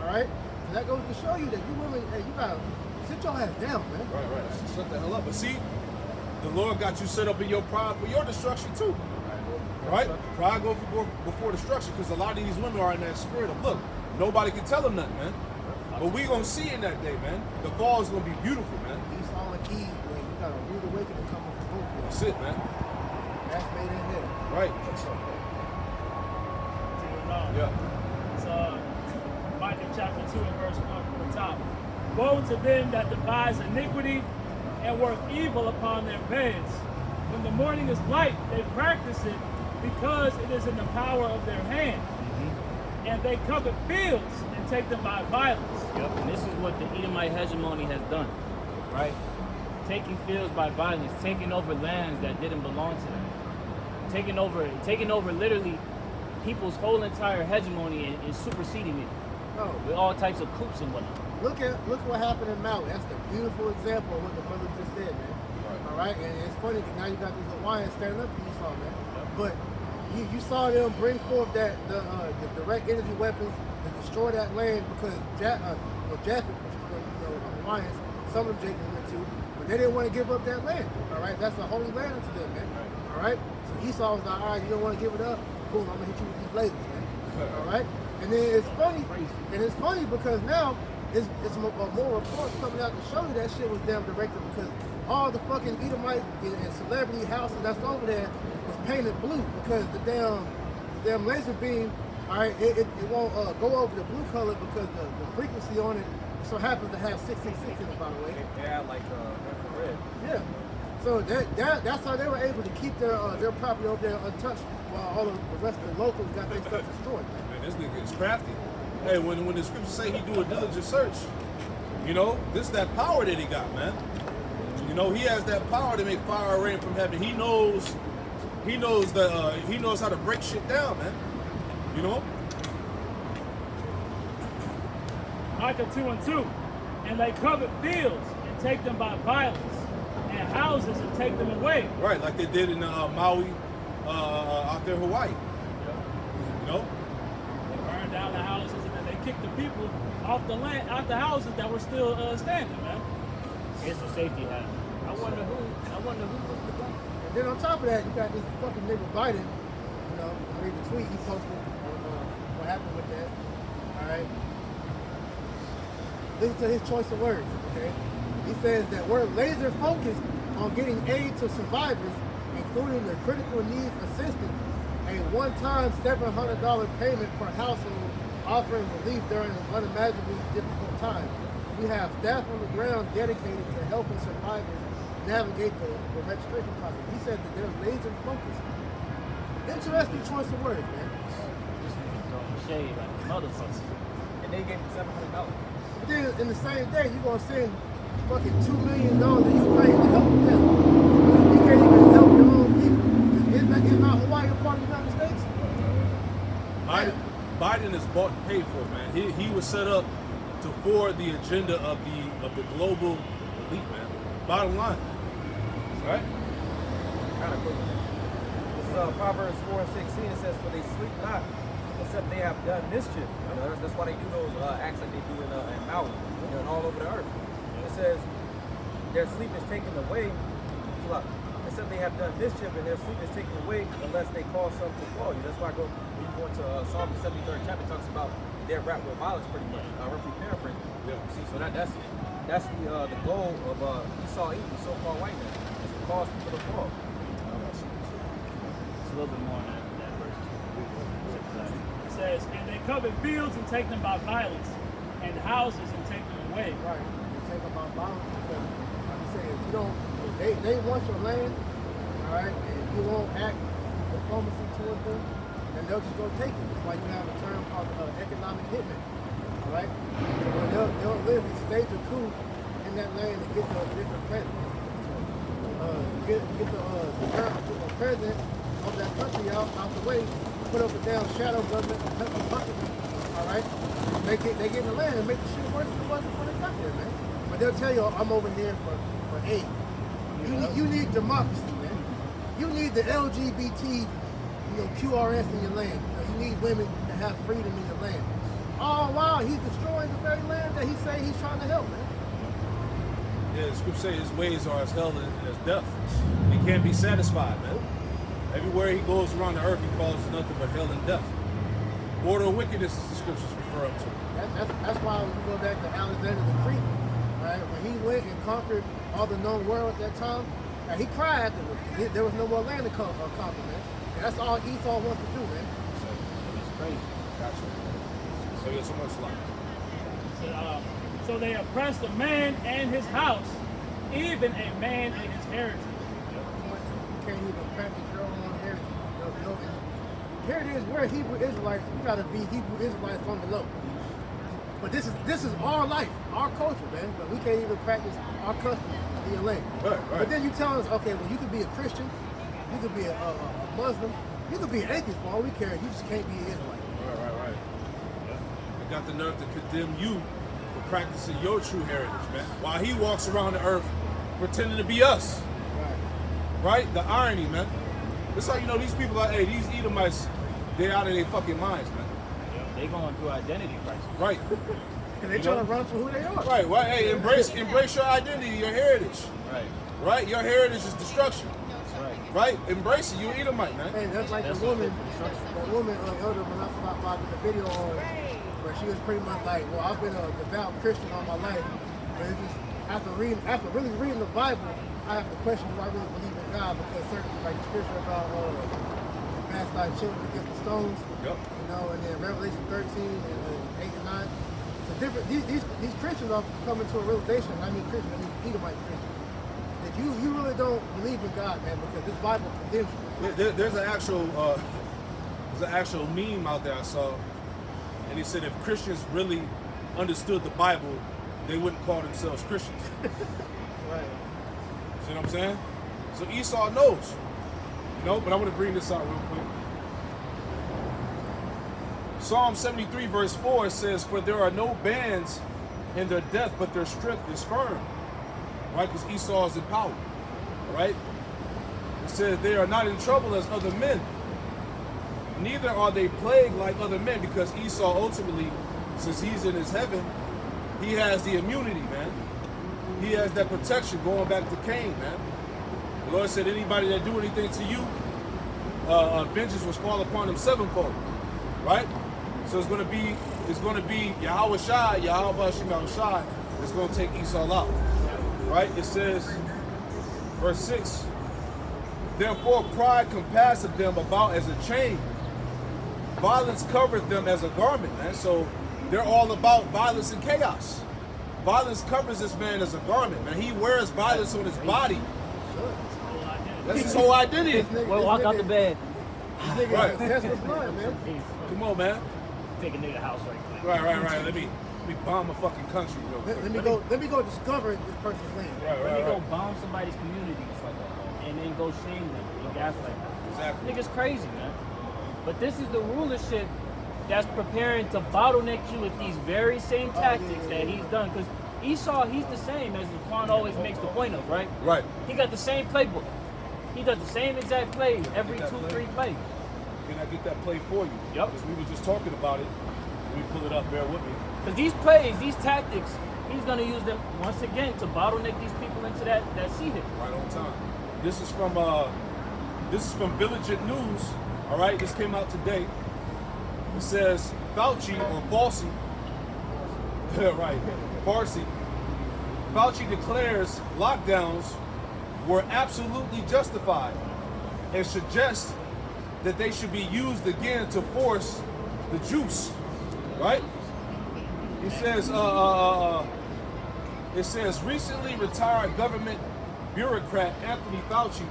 All right, so that goes to show you that you women, hey, you gotta sit your ass down, man. Right. Shut the hell up. But see, the Lord got you set up in your pride for your destruction too. Right? Pride goes before destruction, because a lot of these women are in that spirit of, look, nobody can tell them nothing, man. But we gonna see in that day, man. The fall is gonna be beautiful, man. Esau and Eve, man, you got a rude awakening coming from both of you. That's it, man. That's made in hell. Right. Yeah. So Micah chapter 2 and verse 1 from the top. Woe to them that devise iniquity and work evil upon their beds. When the morning is light, they practice it because it is in the power of their hand. And they covet fields and take them by violence. Yep, and this is what the Edomite hegemony has done, right? Taking fields by violence, taking over lands that didn't belong to them. taking over literally people's whole entire hegemony and superseding it No. with all types of coups and whatnot. Look what happened in Maui. That's the beautiful example of what the brother just said, man. Right. All right, and it's funny because now you got these Hawaiians standing up to Esau, man. But you saw them bring forth the direct energy weapons to destroy that land because Japheth, which is the Hawaiians, some of them Jacob went to, but they didn't want to give up that land. All right, that's a holy land to them, man. All right, so Esau was like, all right, you don't want to give it up? Boom, I'm gonna hit you with these lasers, man. All right, and then it's funny because now it's more reports coming out to show you that shit was damn directed because all the fucking Edomite and celebrity houses that's over there was painted blue because the damn laser beam, all right, it won't go over the blue color because the frequency on it so happens to have 666 in it, by the way. They had like infrared. Yeah. So that's how they were able to keep their property over there untouched while all of the rest of the locals got their stuff destroyed. Man, this nigga is crafty. Hey, when the scriptures say he do a diligent search, you know, this is that power that he got, man. You know, he has that power to make fire rain from heaven. He knows how to break shit down, man. You know? Micah 2:2. And they covet fields and take them by violence, and houses and take them away. Right, like they did in Maui, out there, Hawaii. You know? They burned down the houses and then they kicked the people off the land, out the houses that were still standing, man. It's a safety hat. I wonder who was the guy. And then on top of that, you got this fucking nigga Biden. You know, I read the tweet he posted on what happened with that. All right. Listen to his choice of words. Okay. He says that we're laser focused on getting aid to survivors, including the critical needs assistance, a one-time $700 payment per household, offering relief during an unimaginably difficult time. We have staff on the ground dedicated to helping survivors navigate the registration process. He said that they're laser focused. Interesting choice of words, man. This nigga throwing shade like a motherfucker. And they gave him $700. But then in the same day, you're gonna send fucking $2 million to Ukraine to help them. You can't even help your own people. Is not Hawaii a part of the United States? Biden is bought and paid for, man. He was set up to forward the agenda of the global elite, man. Bottom line, right? Kind of quick. This is Proverbs 4:16. It says, "For they sleep not, except they have done mischief." You know, that's why they do those acts like they do in Maui, you know, and all over the earth. It says, "Their sleep is taken away, except they have done mischief, and their sleep is taken away unless they cause some to fall you." That's why when you go into Psalm 73rd chapter, it talks about their rap with violence, pretty much. Roughly paraphrasing. Yeah. See, so that's the goal of Esau eating so-called white man, is to cause people to fall. It's a little bit more than that verse. It says, and they covet fields and take them by violence, and houses and take them away. Right. You take them by violence because, like I said, if you don't, they want your land, all right, and you won't act diplomacy towards them, then they'll just go take it. It's like you have a term called economic hitman, all right? So when they'll literally stage a coup in that land to get the different presidents. Get the president of that country out the way, put up a damn shadow government, a puppet, all right? They get in the land and make the shit worse than it was before they got there, man. But they'll tell you, I'm over here for aid. You need democracy, man. You need the LGBT, QRS in your land. You need women to have freedom in your land. Oh wow, he's destroying the very land that he say he's trying to help, man. Yeah, the scripture says his ways are as hell and as death. He can't be satisfied, man. Everywhere he goes around the earth, he calls nothing but hell and death. Order of wickedness is the scriptures refer up to. That's why when you go back to Alexander the Greek, right? When he went and conquered all the known world at that time, he cried afterwards. There was no more land to conquer, man. And that's all Esau wants to do, man. It's crazy. Gotcha. So there's so much life. So they oppressed a man and his house, even a man and his heritage. You can't even practice your own heritage. Here it is, we're Hebrew Israelites. We gotta be Hebrew Israelites from below. But this is our life, our culture, man. But we can't even practice our customs in your land. Right. But then you tell us, okay, well, you could be a Christian, you could be a Muslim. You can be an atheist for all we care. You just can't be an Israelite. Right. They got the nerve to condemn you for practicing your true heritage, man. While he walks around the earth pretending to be us. Right? The irony, man. That's how you know these people are, hey, these Edomites, they're out of their fucking minds, man. They going through identity crisis. Right. Because they trying to run from who they are. Right. Hey, embrace your identity, your heritage. Right? Your heritage is destruction. Right? Embrace it. You an Edomite, man. Hey, that's like the woman, Elder, when I stopped watching the video on, where she was pretty much like, well, I've been a devout Christian all my life, but it's just, after really reading the Bible, I have to question do I really believe in God, because certain, like the scripture about cast thy children against the stones, you know, and then Revelation 13 and 8 and 9. So different, these Christians are coming to a realization, I mean Edomite Christians, that you really don't believe in God, man, because this Bible condemns you. There's an actual meme out there I saw, and he said if Christians really understood the Bible, they wouldn't call themselves Christians. Right. See what I'm saying? So Esau knows, you know. But I want to bring this out real quick. Psalm 73 verse 4 says, "For there are no bands in their death, but their strength is firm." Right? Because Esau is in power. Right? It says they are not in trouble as other men. Neither are they plagued like other men, because Esau ultimately, since he's in his heaven, he has the immunity, man. He has that protection going back to Cain, man. The Lord said, anybody that do anything to you, vengeance will fall upon them sevenfold. Right? So it's gonna be Yahweh Shai, Yahweh Shai, it's gonna take Esau out. Right? It says, verse 6, therefore pride compasseth them about as a chain. Violence covereth them as a garment, man. So they're all about violence and chaos. Violence covers this man as a garment, man. He wears violence on his body. That's his whole identity. Well, walk out the bed. Right. That's what's blood, man. Come on, man. Take a nigga house right quick. Right. Let me bomb a fucking country real quick. Let me go discover this person's land. Let me go bomb somebody's community and then go shame them and gaslight them. Exactly. Nigga's crazy, man. But this is the rulership that's preparing to bottleneck you with these very same tactics that he's done. Because Esau, he's the same, as the Quan always makes the point of, right? Right. He got the same playbook. He does the same exact plays every 2-3 plays. Can I get that play for you? Yep. Because we were just talking about it. Let me pull it up. Bear with me. Because these plays, these tactics, he's going to use them once again to bottleneck these people into that seat hit. Right on time. This is from Vigilant News. All right, this came out today. It says Fauci or Falsey, right? Farsi. Fauci declares lockdowns were absolutely justified and suggests that they should be used again to force the juice. Right? He says. It says recently retired government bureaucrat Anthony Fauci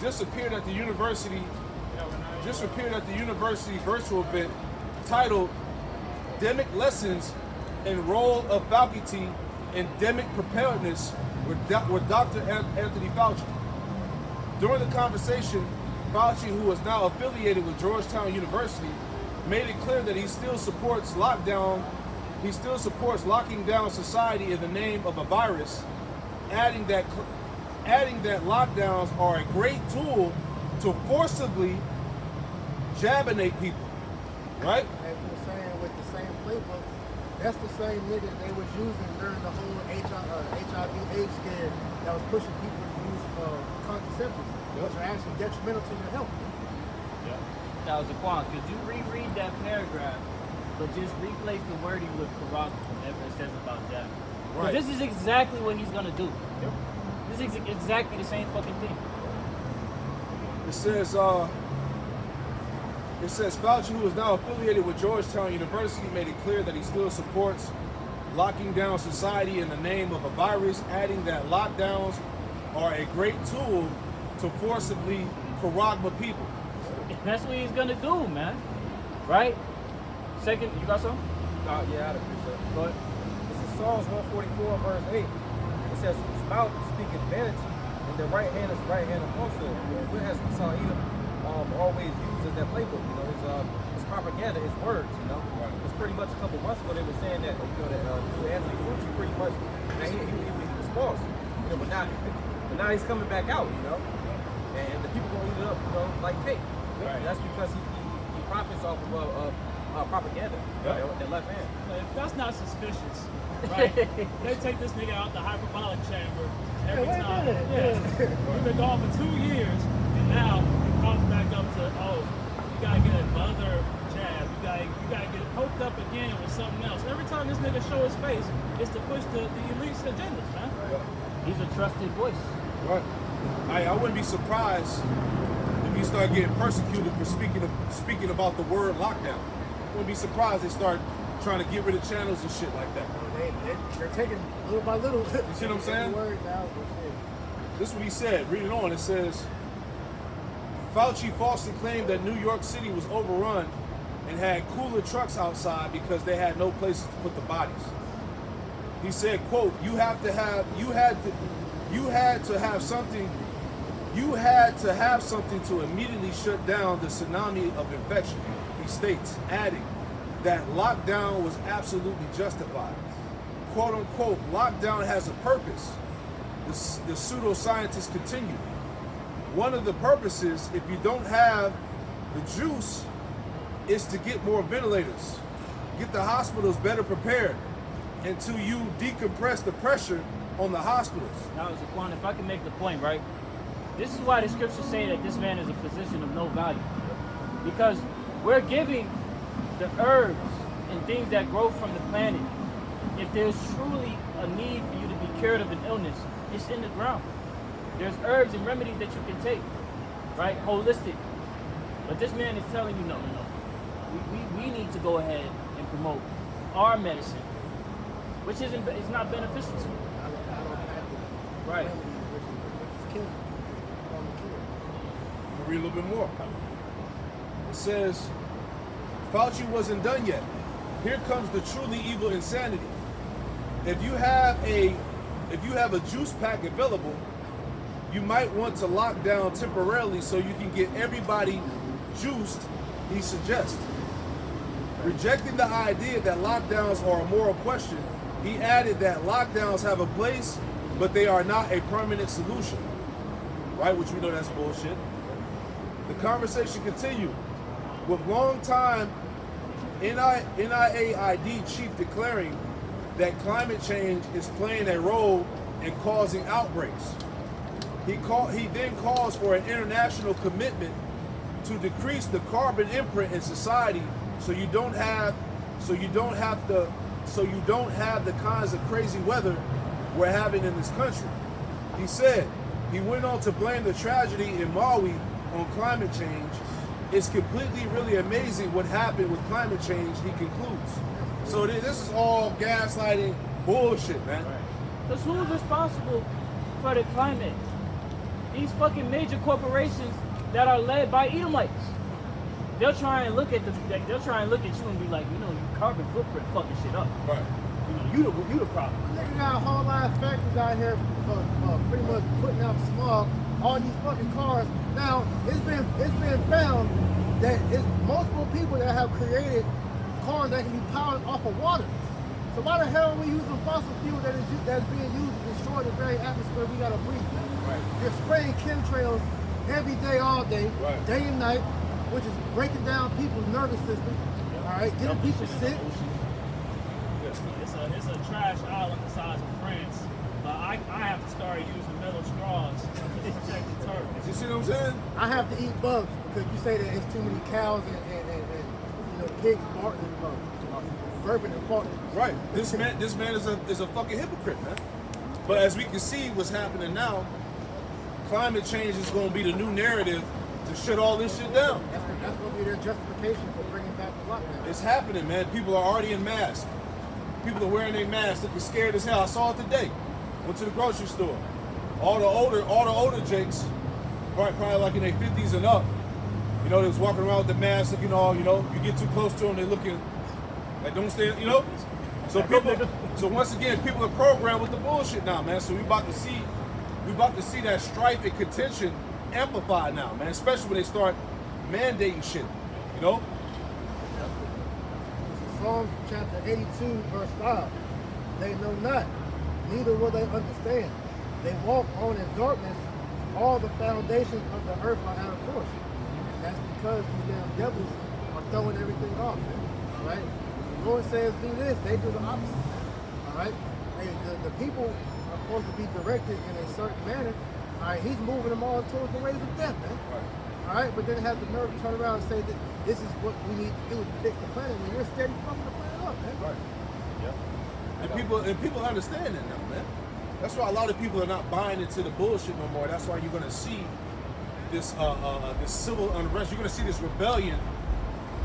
just appeared at the university virtual event titled "Demic Lessons in Role of Faculty in Demic Preparedness" with Dr. Anthony Fauci. During the conversation, Fauci, who is now affiliated with Georgetown University, made it clear that he still supports lockdown. He still supports locking down society in the name of a virus, adding that lockdowns are a great tool to forcibly jabinate people, right? As you were saying, with the same playbook, that's the same nigga they was using during the whole HIV/AIDS scare that was pushing people to use contraceptives, which are actually detrimental to your health. Yeah. Now, Zaquan, could you reread that paragraph, but just replace the wording with corrupt, whatever it says about that? Right. This is exactly what he's gonna do. Yep. This is exactly the same fucking thing. It says Fauci, who is now affiliated with Georgetown University, made it clear that he still supports locking down society in the name of a virus, adding that lockdowns are a great tool to forcibly corrode people. That's what he's gonna do, man. Right? Second, you got something? Yeah, I'd appreciate it. Go ahead. This is Psalms 144, verse 8. It says, whose mouth speaketh vanity, and the right hand is right hand of falsehood. What has Esau Edom always use as their playbook. You know, his propaganda, his words. You know, it's pretty much a couple months ago they were saying that Anthony Fauci pretty much he was false. You know, but now he's coming back out. You know, and the people gonna eat it up. You know, like cake. Right. And that's because he profits off of propaganda. The left hand. If that's not suspicious, right? They take this nigga out the hyperbolic chamber every time. Yeah. We've been gone for 2 years, and now he comes back up to, you gotta get another jab. You gotta get poked up again with something else. Every time this nigga show his face, it's to push the elite's agendas, man. He's a trusted voice. Right. I wouldn't be surprised if you start getting persecuted for speaking about the word lockdown. I wouldn't be surprised they start trying to get rid of channels and shit like that. They're taking little by little. You see what I'm saying? This is what he said. Read it on. It says, Fauci falsely claimed that New York City was overrun and had cooler trucks outside because they had no places to put the bodies. He said, quote, you had to have something to immediately shut down the tsunami of infection, he states, adding that lockdown was absolutely justified. Quote unquote, lockdown has a purpose. The pseudoscientists continue. One of the purposes, if you don't have the juice, is to get more ventilators, get the hospitals better prepared until you decompress the pressure on the hospitals. Now, Zaquan, if I can make the point, right? This is why the scriptures say that this man is a physician of no value. Because we're giving the herbs and things that grow from the planet. If there's truly a need for you to be cured of an illness, it's in the ground. There's herbs and remedies that you can take, right? Holistic. But this man is telling you, no. We need to go ahead and promote our medicine, which it's not beneficial to you. Right. I'll read a little bit more. It says, Fauci wasn't done yet. Here comes the truly evil insanity. If you have a juice pack available, you might want to lock down temporarily so you can get everybody juiced, he suggests. Rejecting the idea that lockdowns are a moral question, he added that lockdowns have a place, but they are not a permanent solution. Right? Which we know that's bullshit. The conversation continued, with long-time NIAID chief declaring that climate change is playing a role in causing outbreaks. He then calls for an international commitment to decrease the carbon imprint in society so you don't have the kinds of crazy weather we're having in this country. He said, he went on to blame the tragedy in Maui on climate change. It's completely really amazing what happened with climate change, he concludes. So this is all gaslighting bullshit, man. Because who's responsible for the climate? These fucking major corporations that are led by Edomites. They'll try and look at you and be like, you carbon footprint fucking shit up. Right. You the problem. Nigga got a whole lot of factories out here pretty much putting out smog. All these fucking cars. Now it's been found that it's multiple people that have created cars that can be powered off of water. So why the hell are we using fossil fuel that's being used to destroy the very atmosphere we gotta breathe? Right. They're spraying chemtrails every day, all day, right, day and night, which is breaking down people's nervous system. All right, getting people sick. It's a trash island the size of France. But I have to start using metal straws to protect the turtles. You see what I'm saying? I have to eat bugs because you say that it's too many cows and pigs barking burping and farting. Right. This man is a fucking hypocrite, man. But as we can see what's happening now, climate change is going to be the new narrative to shut all this shit down. That's going to be their justification for bringing back the lockdown. It's happening, man. People are already in masks. People are wearing their masks, looking scared as hell. I saw it today. Went to the grocery store. All the older jakes, probably like in their 50s and up, they was walking around with the mask looking all, you get too close to them, they're looking like don't stay, So once again, people are programmed with the bullshit now, man. So we about to see that strife and contention amplified now, man. Especially when they start mandating shit. You know? Psalms chapter 82, verse 5. They know not, neither will they understand. They walk on in darkness. All the foundations of the earth are out of course. And that's because these damn devils are throwing everything off, man. All right? The Lord says do this, they do the opposite. All right? Hey, the people are supposed to be directed in a certain manner. All right, he's moving them all towards the ways of death, man. Right. All right, but then have the nerve to turn around and say that this is what we need to do to fix the planet when you're steady fucking the planet up, man. Right. Yep. And people understand that now, man. That's why a lot of people are not buying into the bullshit no more. That's why you're gonna see this this civil unrest. You're gonna see this rebellion,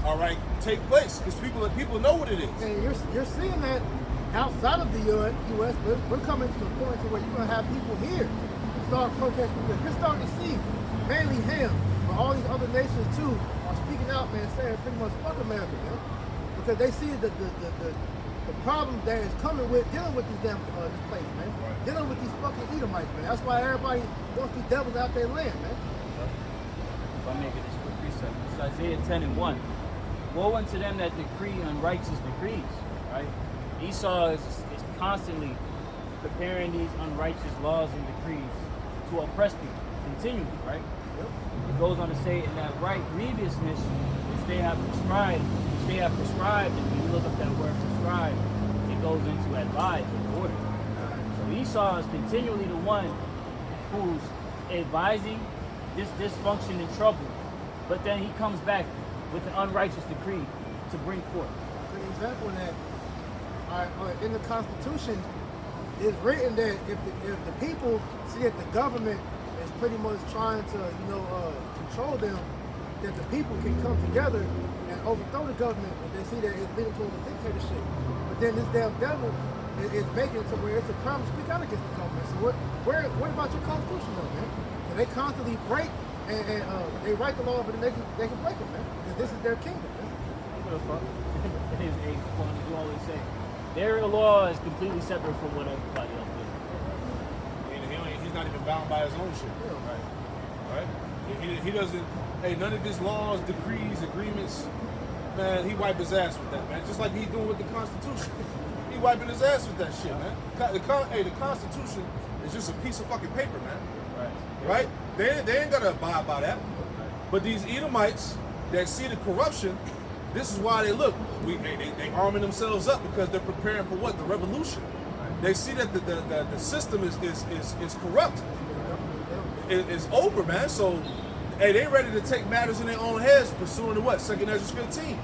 all right, take place because people know what it is. And you're seeing that outside of the U.S., but we're coming to a point to where you're gonna have people here start protesting. You're starting to see mainly him, but all these other nations too are speaking out, man, saying pretty much fuck America, man, because they see the problem that is coming with dealing with this damn this place, man. Right. Dealing with these fucking Edomites, man. That's why everybody wants these devils out their land, man. If I make it this quick precept, it's Isaiah 10 and 1. Woe unto them that decree unrighteous decrees, right? Esau is constantly preparing these unrighteous laws and decrees to oppress people continually, right? Yep. It goes on to say in that right grievousness which they have prescribed, and when you look up that word prescribed, it goes into advise or order. So Esau is continually the one who's advising this dysfunction and trouble, but then he comes back with an unrighteous decree to bring forth. For example, that in the Constitution, it's written that if the people see that the government is pretty much trying to, control them, that the people can come together and overthrow the government if they see that it's leading towards a dictatorship. But then this damn devil is making it to where it's a crime to speak out against the government. So what about your Constitution, though, man? So they constantly break and they write the law, but then they can break it, man, because this is their kingdom, man. What the fuck? It is a one you always say. Their law is completely separate from what everybody else does. He's not even bound by his own shit. Yeah. Right? He doesn't. Hey, none of his laws, decrees, agreements, man, he wiped his ass with that, man. Just like he's doing with the Constitution. He wiping his ass with that shit, man. The Constitution is just a piece of fucking paper, man. Right? They ain't gonna abide by that. But these Edomites that see the corruption, this is why they look. They arming themselves up because they're preparing for what? The revolution. They see that the system is corrupt. It's over, man. So, hey, they ready to take matters in their own heads, pursuing to what? 2nd Ezra 15.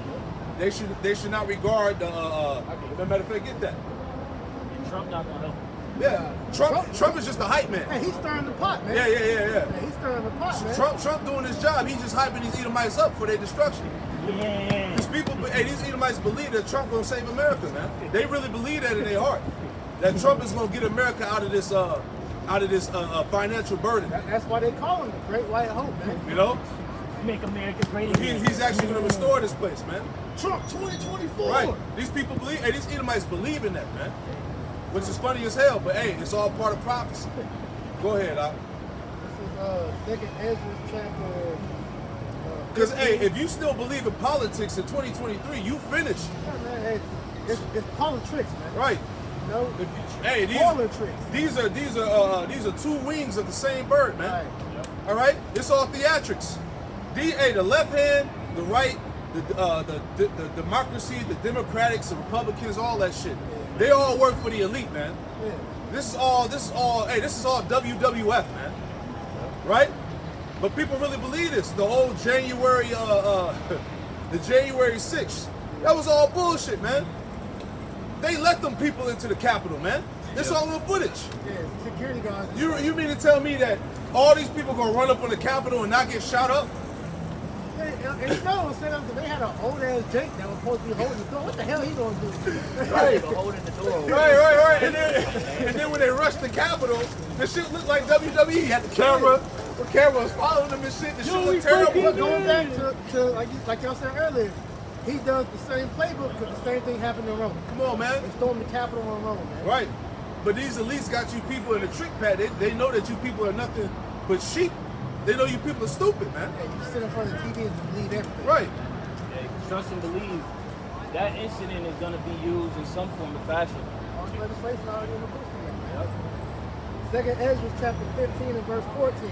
They should not regard the. No matter if they get that. And Trump not gonna help. Yeah, Trump is just a hype man. Hey, he's stirring the pot, man. Yeah. Yeah, he's stirring the pot, man. Trump doing his job. He's just hyping these Edomites up for their destruction. Yeah. These Edomites believe that Trump gonna save America, man. They really believe that in their heart. That Trump is gonna get America out of this financial burden. That's why they call him the Great White Hope, man. You know, Make America great again. he's actually gonna restore this place, man. Trump 2024. Right? These people believe. Hey, these Edomites believe in that, man. Which is funny as hell, but hey, it's all part of prophecy. Go ahead, Doc. This is 2nd Ezra chapter. Because hey, if you still believe in politics in 2023, you finished. Yeah, man. Hey, it's politics, man. Right. You know. Hey, these are two wings of the same bird, man. Right. All right, it's all theatrics. The left hand, the right, the democracy, the Democrats, the Republicans, all that shit. They all work for the elite, man. Yeah. This is all WWF, man. Right? But people really believe this. The whole January, the January 6th, that was all bullshit, man. They let them people into the Capitol, man. This all on footage. Yeah, security guards. You mean to tell me that all these people gonna run up on the Capitol and not get shot up? And you know, they had an old ass Jake that was supposed to be holding the door. What the hell he gonna do? Right. Holding the door. Right. And then when they rushed the Capitol, the shit looked like WWE. Had the camera was following them and shit. The shit looked terrible. But going back to like y'all said earlier, he does the same playbook because the same thing happened in Rome. Come on, man. They stormed the Capitol in Rome, man. Right. But these elites got you people in a trick pad. They know that you people are nothing but sheep. They know you people are stupid, man. Yeah, you sit in front of the TV and believe everything. Right. Yeah, trust and believe. That incident is going to be used in some form of fashion. All the legislation already in the books for that, man. Second Ezra chapter 15 and verse 14.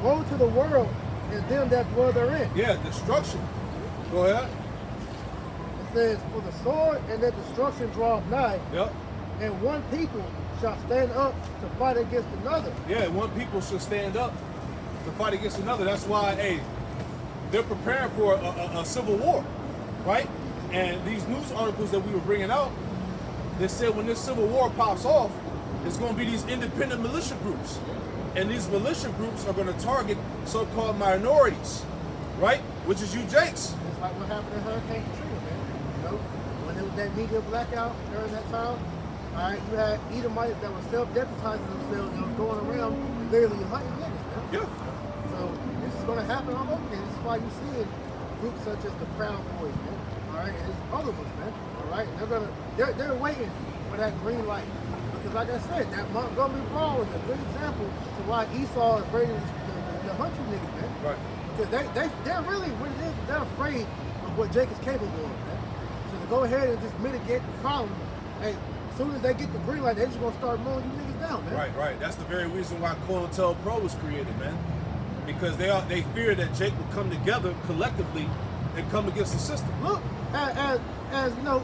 Woe to the world and them that dwell therein. Yeah, destruction. Go ahead. It says, for the sword and their destruction draweth nigh, Yep. and one people shall stand up to fight against another. Yeah, one people should stand up to fight against another. That's why, hey, they're preparing for a civil war, right? And these news articles that we were bringing out, they said when this civil war pops off, it's going to be these independent militia groups. And these militia groups are going to target so-called minorities, right? Which is you Jakes. It's like what happened in Hurricane Katrina, man. You know, when there was that media blackout during that time, all right, you had Edomites that were self-deputizing themselves and was going around literally hunting niggas, man. Yeah. So this is going to happen all over again. This is why you see in groups such as the Proud Boys, man. All right, and there's other ones, man. All right, they're waiting for that green light. Because like I said, that Montgomery Brawl is a good example to why Esau is ready to hunt you niggas, man. Right. Because they're really what it is. They're afraid of what Jake is capable of, man. So to go ahead and just mitigate the problem, hey, as soon as they get the green light, they're just gonna start mowing you niggas down, man. Right, right. That's the very reason why COINTELPRO was created, man. Because they fear that Jake will come together collectively and come against the system. Look, as you know,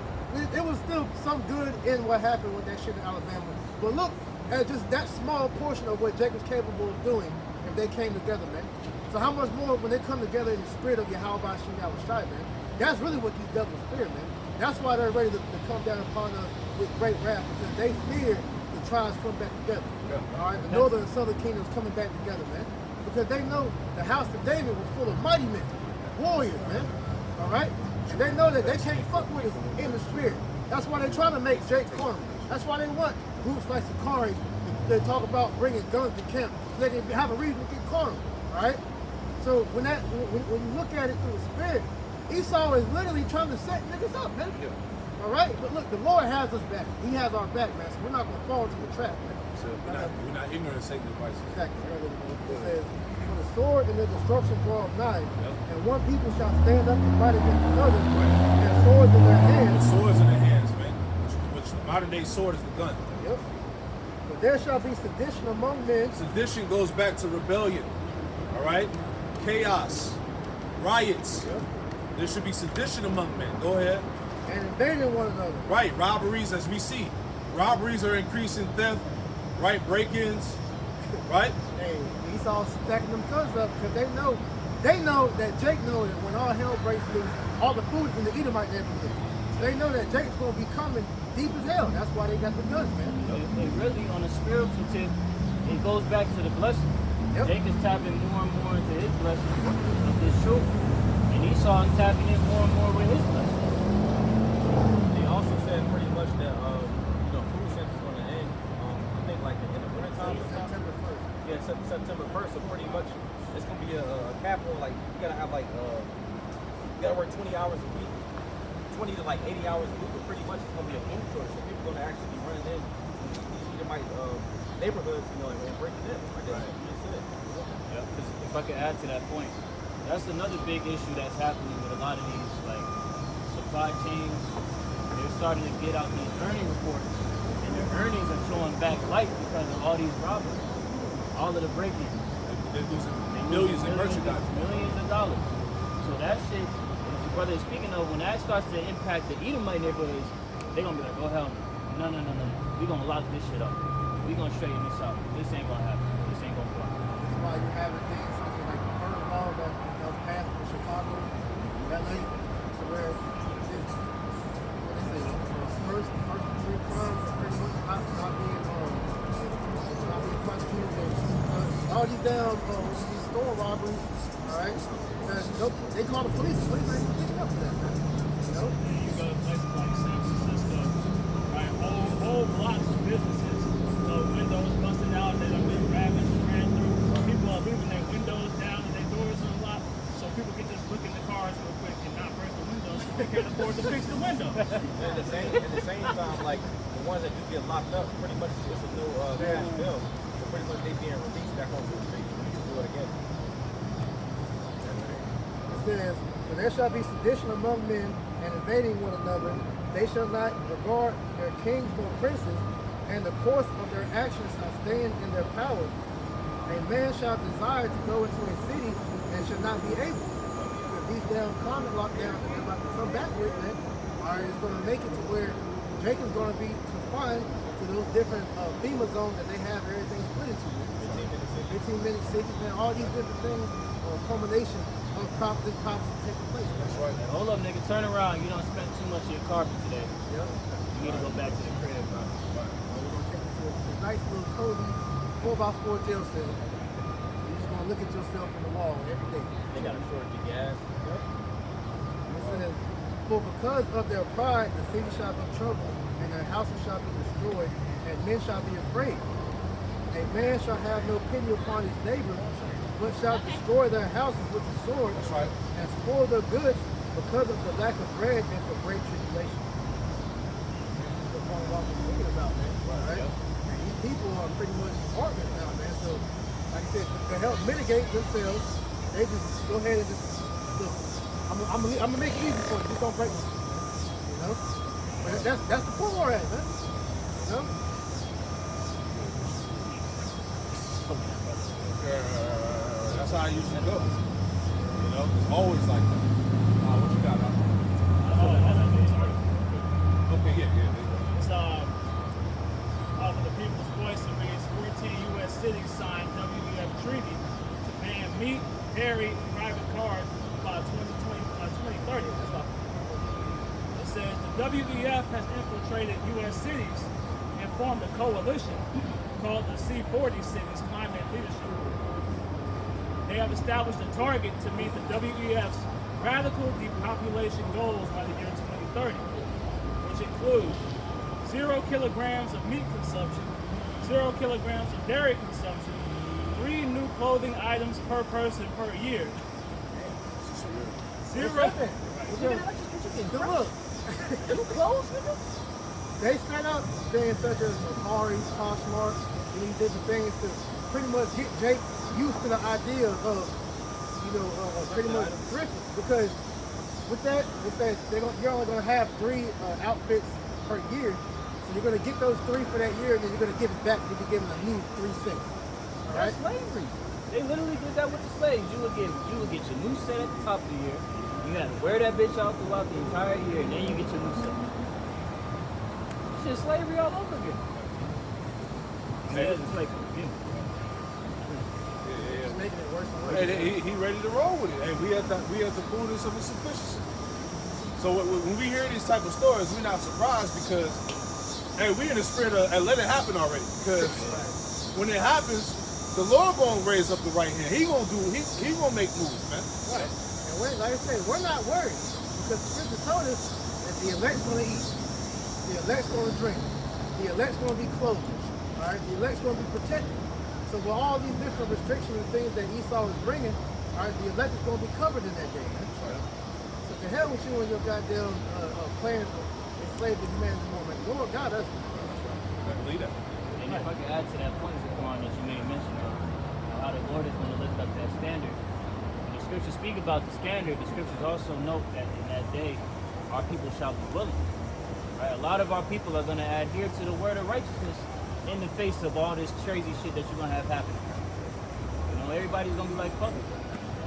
there was still some good in what happened with that shit in Alabama. But look at just that small portion of what Jake was capable of doing if they came together, man. So how much more when they come together in the spirit of Yahweh Shem Yahushai, man? That's really what these devils fear, man. That's why they're ready to come down upon us with great wrath, because they fear the tribes come back together. Yeah. All right, the northern and southern kingdoms coming back together, man. Because they know the house of David was full of mighty men, warriors, man. All right? And they know that they can't fuck with us in the spirit. That's why they're trying to make Jake carnal. That's why they want groups like Sakari to talk about bringing guns to camp so they can have a reason to get carnal. All right? So when you look at it through the spirit, Esau is literally trying to set niggas up, man. Yeah. All right? But look, the Lord has us back. He has our back, man. So we're not going to fall into the trap, man. So we're not ignorant of Satan's devices. Exactly. It says, for the sword and the destruction draweth nigh, Yep. and one people shall stand up and fight against another, and swords in their hands. Swords in their hands, man. Which the modern day sword is the gun. Yep. But there shall be sedition among men. Sedition goes back to rebellion. All right? Chaos. Riots. Yep. There should be sedition among men. Go ahead. And invading one another. Right. Robberies, as we see. Robberies are increasing, theft, right? Break-ins, right? Hey, Esau's stacking them guns up because they know that Jake knows that when all hell breaks loose, all the food is in the Edomite neighborhood. So they know that Jake's going to be coming deep as hell. That's why they got the guns, man. It really, on a spiritual tip, it goes back to the blessing. Yep. Jake is tapping more and more into his blessing of his truth, and Esau is tapping in more and more with his blessing. They also said pretty much that food stamps is going to end. I think like in the wintertime. September 1st. Yeah, September 1st. So pretty much it's going to be a capital. Like you gotta have you gotta work 20 hours a week, 20 to 80 hours a week. But pretty much it's going to be a food shortage. So people are going to actually be running in these Edomite neighborhoods, and breaking in. Like that's what you just said. Yeah, 'cause if I could add to that point, that's another big issue that's happening with a lot of these supply chains. They're starting to get out these earning reports, and their earnings are showing back light because of all these robberies, all of the break-ins. They're losing millions in merchandise. Millions of dollars. So that shit, as your brother is speaking of, when that starts to impact the Edomite neighborhoods, they're gonna be like, oh hell no. No. We gonna lock this shit up. We gonna straighten this out. This ain't gonna happen. This ain't gonna fly. That's why you're having things such as like the first law that passed in Chicago, LA, to where what they say, first degree crimes are pretty much not being prosecuted. All these damn these store robberies, all right? They call the police. The police ain't picking up for that, man. You know? You go to places like San Francisco, right? Whole blocks of businesses, windows busted out, they done been ravaged, ran through. People are leaving their windows down and their doors unlocked, so people can just look in the cars real quick and not break the windows. They can't afford to fix the window. And at the same time, like the ones that do get locked up, pretty much it's a new cash bill. So pretty much they being released back onto the streets to do it again. says, "For there shall be sedition among men, and invading one another. They shall not regard their kings nor princes, and the course of their actions shall stand in their power. A man shall desire to go into a city and shall not be able." So these damn common lockdowns that they're about to come back with, man, it's going to make it to where Jacob's going to be confined to those different FEMA zones that they have everything split into. 15-minute cities, man, all these different things are a culmination of this prophecy taking place. That's right. Hey, hold up, nigga. Turn around. You don't spend too much of your carpet today. Yep. You need to go back to the crib, bro. We're going to take you to a nice little cozy 4x4 jail cell. You're just going to look at yourself in the wall every day. They got a shortage of gas. Yep. It says, "For because of their pride, the city shall be troubled, and their houses shall be destroyed, and men shall be afraid. A man shall have no pity upon his neighbor, but shall destroy their houses with the sword, That's right. and spoil their goods because of the lack of bread and for great tribulation." That's the point what we're thinking about, man. Right? And these people are pretty much heartless now, man. So, like I said, to help mitigate themselves, they just go ahead and just look. I'm gonna make it easy for you. Just don't break me. You know? But that's the point we're at, man. You know? That's how I usually go. You know, it's always like that. What you got? Okay, yeah. It's off of the People's Voice. It reads 14 U.S. cities signed WEF treaty to ban meat, dairy, and private cars by 2030. It says the WEF has infiltrated U.S. cities and formed a coalition called the C40 Cities Climate Leadership Group. They have established a target to meet the WEF's radical depopulation goals by the year 2030, which include 0 kilograms of meat consumption, 0 kilograms of dairy consumption, 3 new clothing items per person per year. Zero. Good look. New clothes, nigga? They set up things such as Macari, Poshmark, and these different things to pretty much get Jake used to the idea of, pretty much thrifting. Because with that, it says you're only going to have 3 outfits per year. So you're going to get those 3 for that year, and then you're going to give it back. You'll be given a new 3 cents. All right? That's slavery. They literally did that with the slaves. You would get your new set at the top of the year. You gotta wear that bitch out throughout the entire year, and then you get your new set. Shit, slavery all over again. It's like, It's making it worse and worse. Hey, he ready to roll with it. Hey, we at the fullness of his sufficiency. So when we hear these type of stories, we're not surprised because, hey, we in the spirit of let it happen already. Because when it happens, the Lord gonna raise up the right hand. He gonna make moves, man. Right. And like I said, we're not worried because the scripture told us that the elect's going to eat, the elect's going to drink, the elect's going to be clothed, all right? The elect's going to be protected. So with all these different restrictions and things that Esau is bringing, all right, the elect is going to be covered in that day. Right? So to hell with you and your goddamn plans to enslave the humanity more, man. The Lord got us. Believe that. and if I could add to that point, Zaquan, that you made mention of, how the Lord is going to lift up that standard. When the scriptures speak about the standard, the scriptures also note that in that day, our people shall be willing. Right? A lot of our people are going to adhere to the word of righteousness in the face of all this crazy shit that you're going to have happening. You know, everybody's going to be like, fuck it.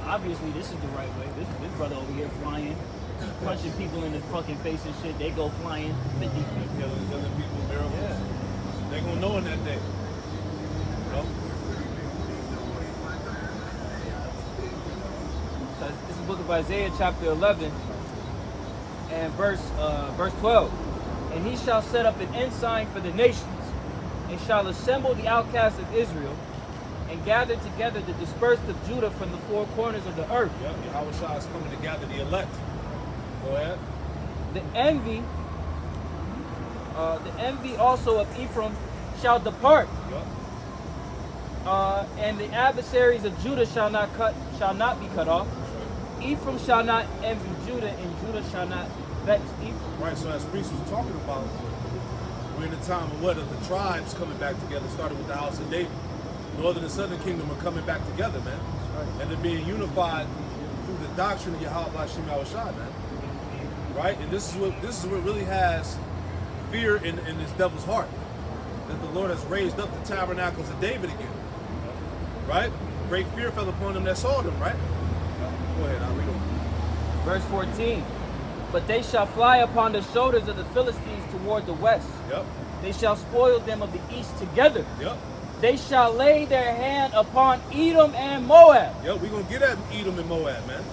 Obviously, this is the right way. This brother over here flying, punching people in the fucking face and shit. They go flying 50 feet. Telling people miracles. Yeah. They're going to know in that day. You know? So this is the book of Isaiah, chapter 11, and verse 12. And he shall set up an ensign for the nations, and shall assemble the outcasts of Israel, and gather together the dispersed of Judah from the four corners of the earth. Yep, Yahweh is coming to gather the elect. Go ahead. The envy also of Ephraim shall depart, Yep. and the adversaries of Judah shall not be cut off. Ephraim shall not envy Judah, and Judah shall not vex Ephraim. Right, so as Priest was talking about, we're in the time of what? Of the tribes coming back together, starting with the house of David. Northern and Southern Kingdom are coming back together, man. Right. And they're being unified doctrine of Yahweh Hashem Yahushua, man. Right? And this is what really has fear in this devil's heart. That the Lord has raised up the tabernacles of David again. Right? Great fear fell upon them that saw them, right? Go ahead, I'll read on. Verse 14. But they shall fly upon the shoulders of the Philistines toward the west. Yep. They shall spoil them of the east together. Yep. They shall lay their hand upon Edom and Moab. Yep, we're gonna get at Edom and Moab, man.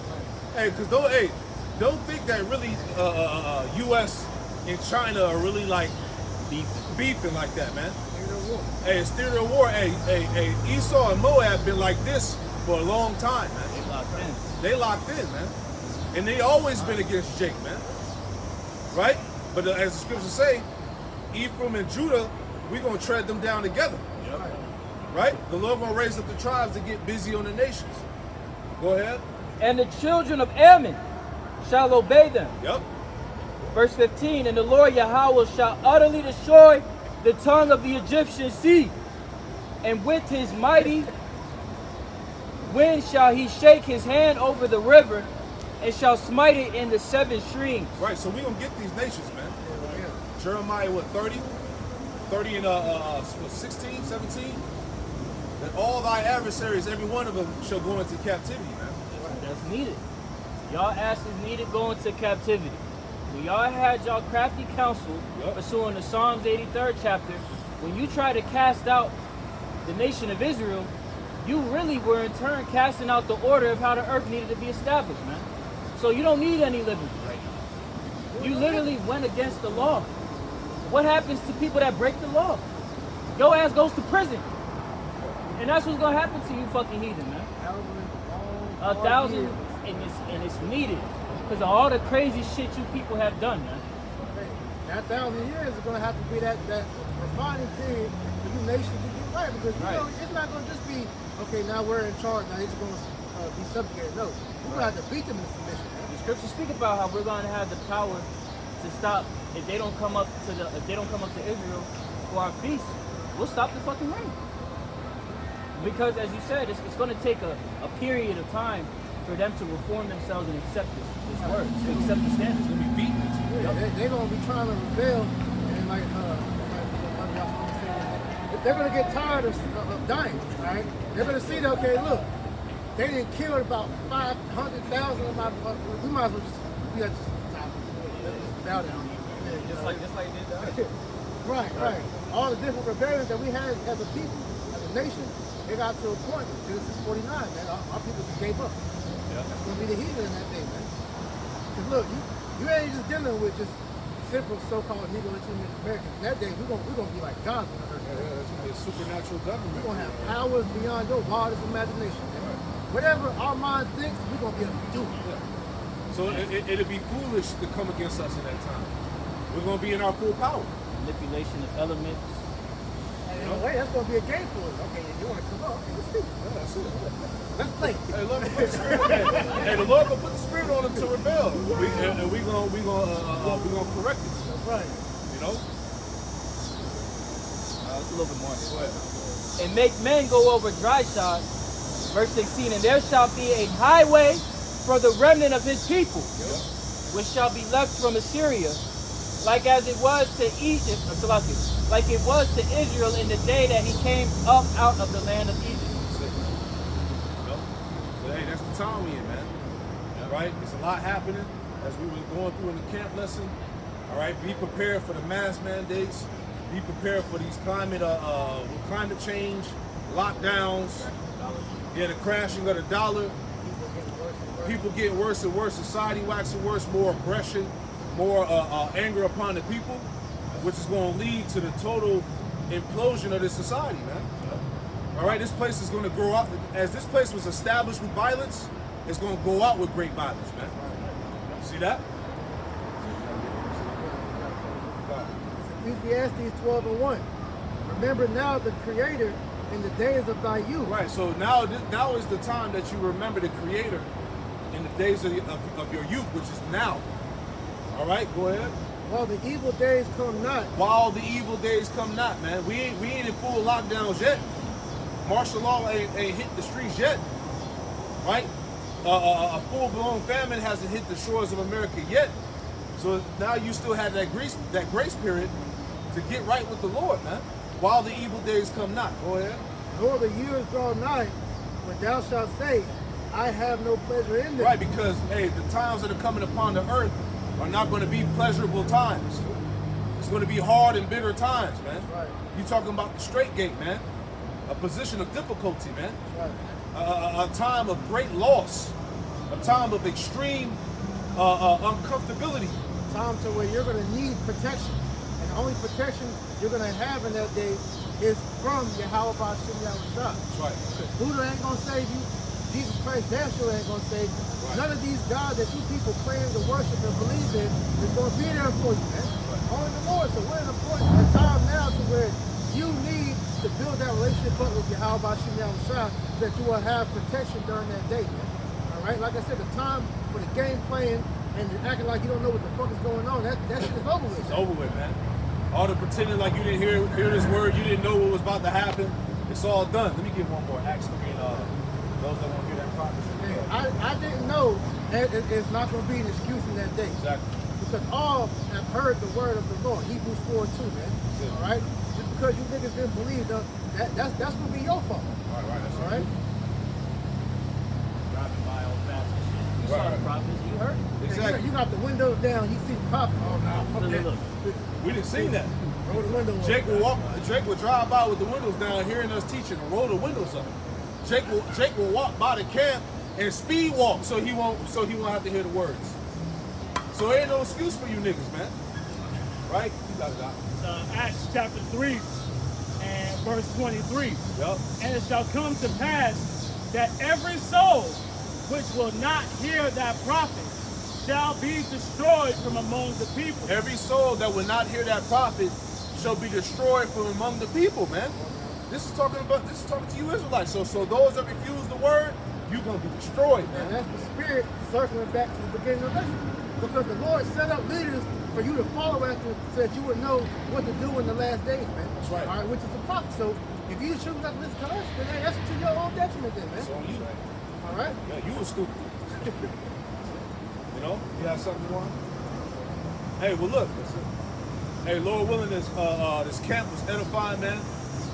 Hey, cause don't think that really US and China are really like beefing like that, man. Hey, it's theater of war. Hey, Esau and Moab been like this for a long time, man. They locked in. They locked in, man. And they always been against Jake, man. Right? But as the scriptures say, Ephraim and Judah, we're going to tread them down together. Yep. Right? The Lord going to raise up the tribes to get busy on the nations. Go ahead. And the children of Ammon shall obey them. Yep. Verse 15. And the Lord Yahweh shall utterly destroy the tongue of the Egyptian sea. And with his mighty wind shall he shake his hand over the river, and shall smite it in the 7 streams. Right, so we're going to get these nations, man. Jeremiah, what, 30? 30 and 16, 17? That all thy adversaries, every one of them, shall go into captivity, man. That's needed. Y'all asses needed going to captivity. When y'all had y'all crafty counsel, pursuing the Psalms 83rd chapter, when you try to cast out the nation of Israel, you really were in turn casting out the order of how the earth needed to be established, man. So you don't need any liberty right now. You literally went against the law. What happens to people that break the law? Your ass goes to prison. And that's what's gonna happen to you fucking heathen, man. 1,000, and it's needed. Because of all the crazy shit you people have done, man. That 1,000 years is going to have to be that refining period for you nations to get right. Because you know, it's not going to just be, okay, now we're in charge, now he's going to be subjugated. No, we're going to have to beat them in submission. The scriptures speak about how we're going to have the power to stop if they don't come up to Israel for our feast. We'll stop the fucking rain. Because as you said, it's going to take a period of time for them to reform themselves and accept this word, to accept the standards. It's going to be beaten. They're going to be trying to rebel, and they're going to get tired of dying, right? They're going to see that, okay, look, they didn't kill about 500,000 of my, we might as well just stop. Just bow down. Just like they did to us. Right. All the different rebellions that we had as a people, as a nation, they got to a point in Genesis 49, man. Our people just gave up. That's going to be the heathen in that day, man. Because look, you ain't just dealing with just simple so-called Negro Latin Americans. In that day, we're gonna be like gods on earth. Yeah, it's going to be a supernatural government. We're going to have powers beyond your wildest imagination. Man. Whatever our mind thinks, we're going to be able to do it. Yeah. So it'd be foolish to come against us in that time. We're going to be in our full power. Manipulation of elements. And in a way, that's going to be a game for us. Okay, you want to come up? Okay, let's see. Yeah, that's it. Let's play. Hey, Lord, put the spirit. Hey, the Lord will put the spirit on them to rebel. We gonna correct it. That's right. You know. It's a little bit more. Go ahead. And make men go over dry shod. Verse 16. And there shall be a highway for the remnant of his people, which shall be left from Assyria, like as it was to Egypt, like it was to Israel in the day that he came up out of the land of Egypt. So, hey, that's the time we in, man. Right? There's a lot happening as we were going through in the camp lesson. All right, be prepared for the mass mandates. Be prepared for these climate change, lockdowns. Yeah, the crashing of the dollar. People getting worse and worse. Society waxing worse. More aggression, more anger upon the people, which is going to lead to the total implosion of this society, man. All right, this place is going to grow up. As this place was established with violence, it's going to go out with great violence, man. See that? Ecclesiastes 12:1. Remember now the Creator in the days of thy youth. Right. So now is the time that you remember the Creator in the days of your youth, which is now. All right. Go ahead. While the evil days come not. While the evil days come not, man. We ain't in full lockdowns yet. Martial law ain't hit the streets yet. Right? a full-blown famine hasn't hit the shores of America yet. So now you still have that grace period to get right with the Lord, man. While the evil days come not. Go ahead. Nor the years draw nigh, when thou shalt say, I have no pleasure in them. Right, because hey, the times that are coming upon the earth are not going to be pleasurable times. It's going to be hard and bitter times, man. Right. You talking about the straight gate, man. A position of difficulty, man. Right. A time of great loss. A time of extreme uncomfortability. Time to where you're going to need protection. And the only protection you're going to have in that day is from Yahweh Ba'Shem Yahushua. That's right. Buddha ain't going to save you. Jesus Christ damn sure ain't going to save you. Right. None of these gods that you people claim to worship and believe in is going to be there for you, man. Right. Only the Lord. So we're in a time now to where you need to build that relationship up with Yahweh Ba'Shem Yahushua so that you will have protection during that day, man. All right? Like I said, the time for the game playing and acting like you don't know what the fuck is going on, that shit is over with. It's over with, man. All the pretending like you didn't hear this word, you didn't know what was about to happen. It's all done. Let me give one more. Acts 3 and those that want to hear that prophecy. I didn't know that it's not going to be an excuse in that day. Exactly. Because all have heard the word of the Lord. Hebrews 4:2, man. All right? Just because you niggas didn't believe, that's going to be your fault. Right, that's All right? Driving by old fashioned shit. You saw the prophets, you heard it. Exactly. You got the windows down, you see the prophet. Oh, no. Look, look. We didn't see that. Roll the window up. Jake will drive by with the windows down, hearing us teaching, and roll the windows up. Jake will walk by the camp and speed walk so he won't have to hear the words. So there ain't no excuse for you niggas, man. Right? You got it out. Acts chapter 3 and verse 23. Yup. And it shall come to pass that every soul which will not hear that prophet shall be destroyed from among the people. Every soul that will not hear that prophet shall be destroyed from among the people, man. This is talking to you Israelites. So those that refuse the word, you're gonna be destroyed, man. And that's the spirit circling back to the beginning of this. Because the Lord set up leaders for you to follow after so that you would know what to do in the last days, man. That's right. All right, which is the prophet. So if you choose not to listen to us, then that's to your own detriment then, man. It's on you. All right? Yeah, you was stupid. You know? You have something you want? Hey, well look. Hey, Lord willing, this camp was edifying, man.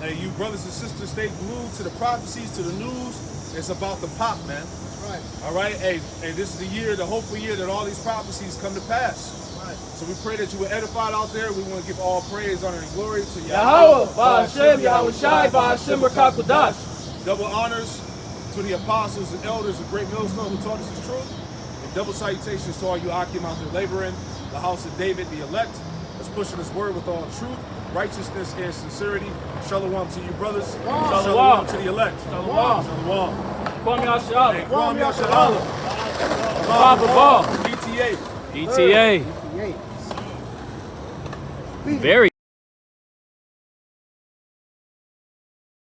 Hey, you brothers and sisters, stay glued to the prophecies, to the news. It's about to pop, man. Right. All right? Hey, this is the year, the hopeful year that all these prophecies come to pass. Right. So we pray that you were edified out there. We want to give all praise, honor, and glory to Yahweh, Ba'Shem, Yahushai, Ba'Shem, Rakakudash. Double honors to the apostles and elders of Great Millstone who taught us the truth. And double salutations to all you Akim out there laboring, the house of David, the elect, that's pushing this word with all truth, righteousness, and sincerity. Shalom to you, brothers. Shalom to the elect. Shalom. Shalom. Kwame Yashala. Hey, Kwame Yashala. Baba. ETA. ETA. Yeah. Very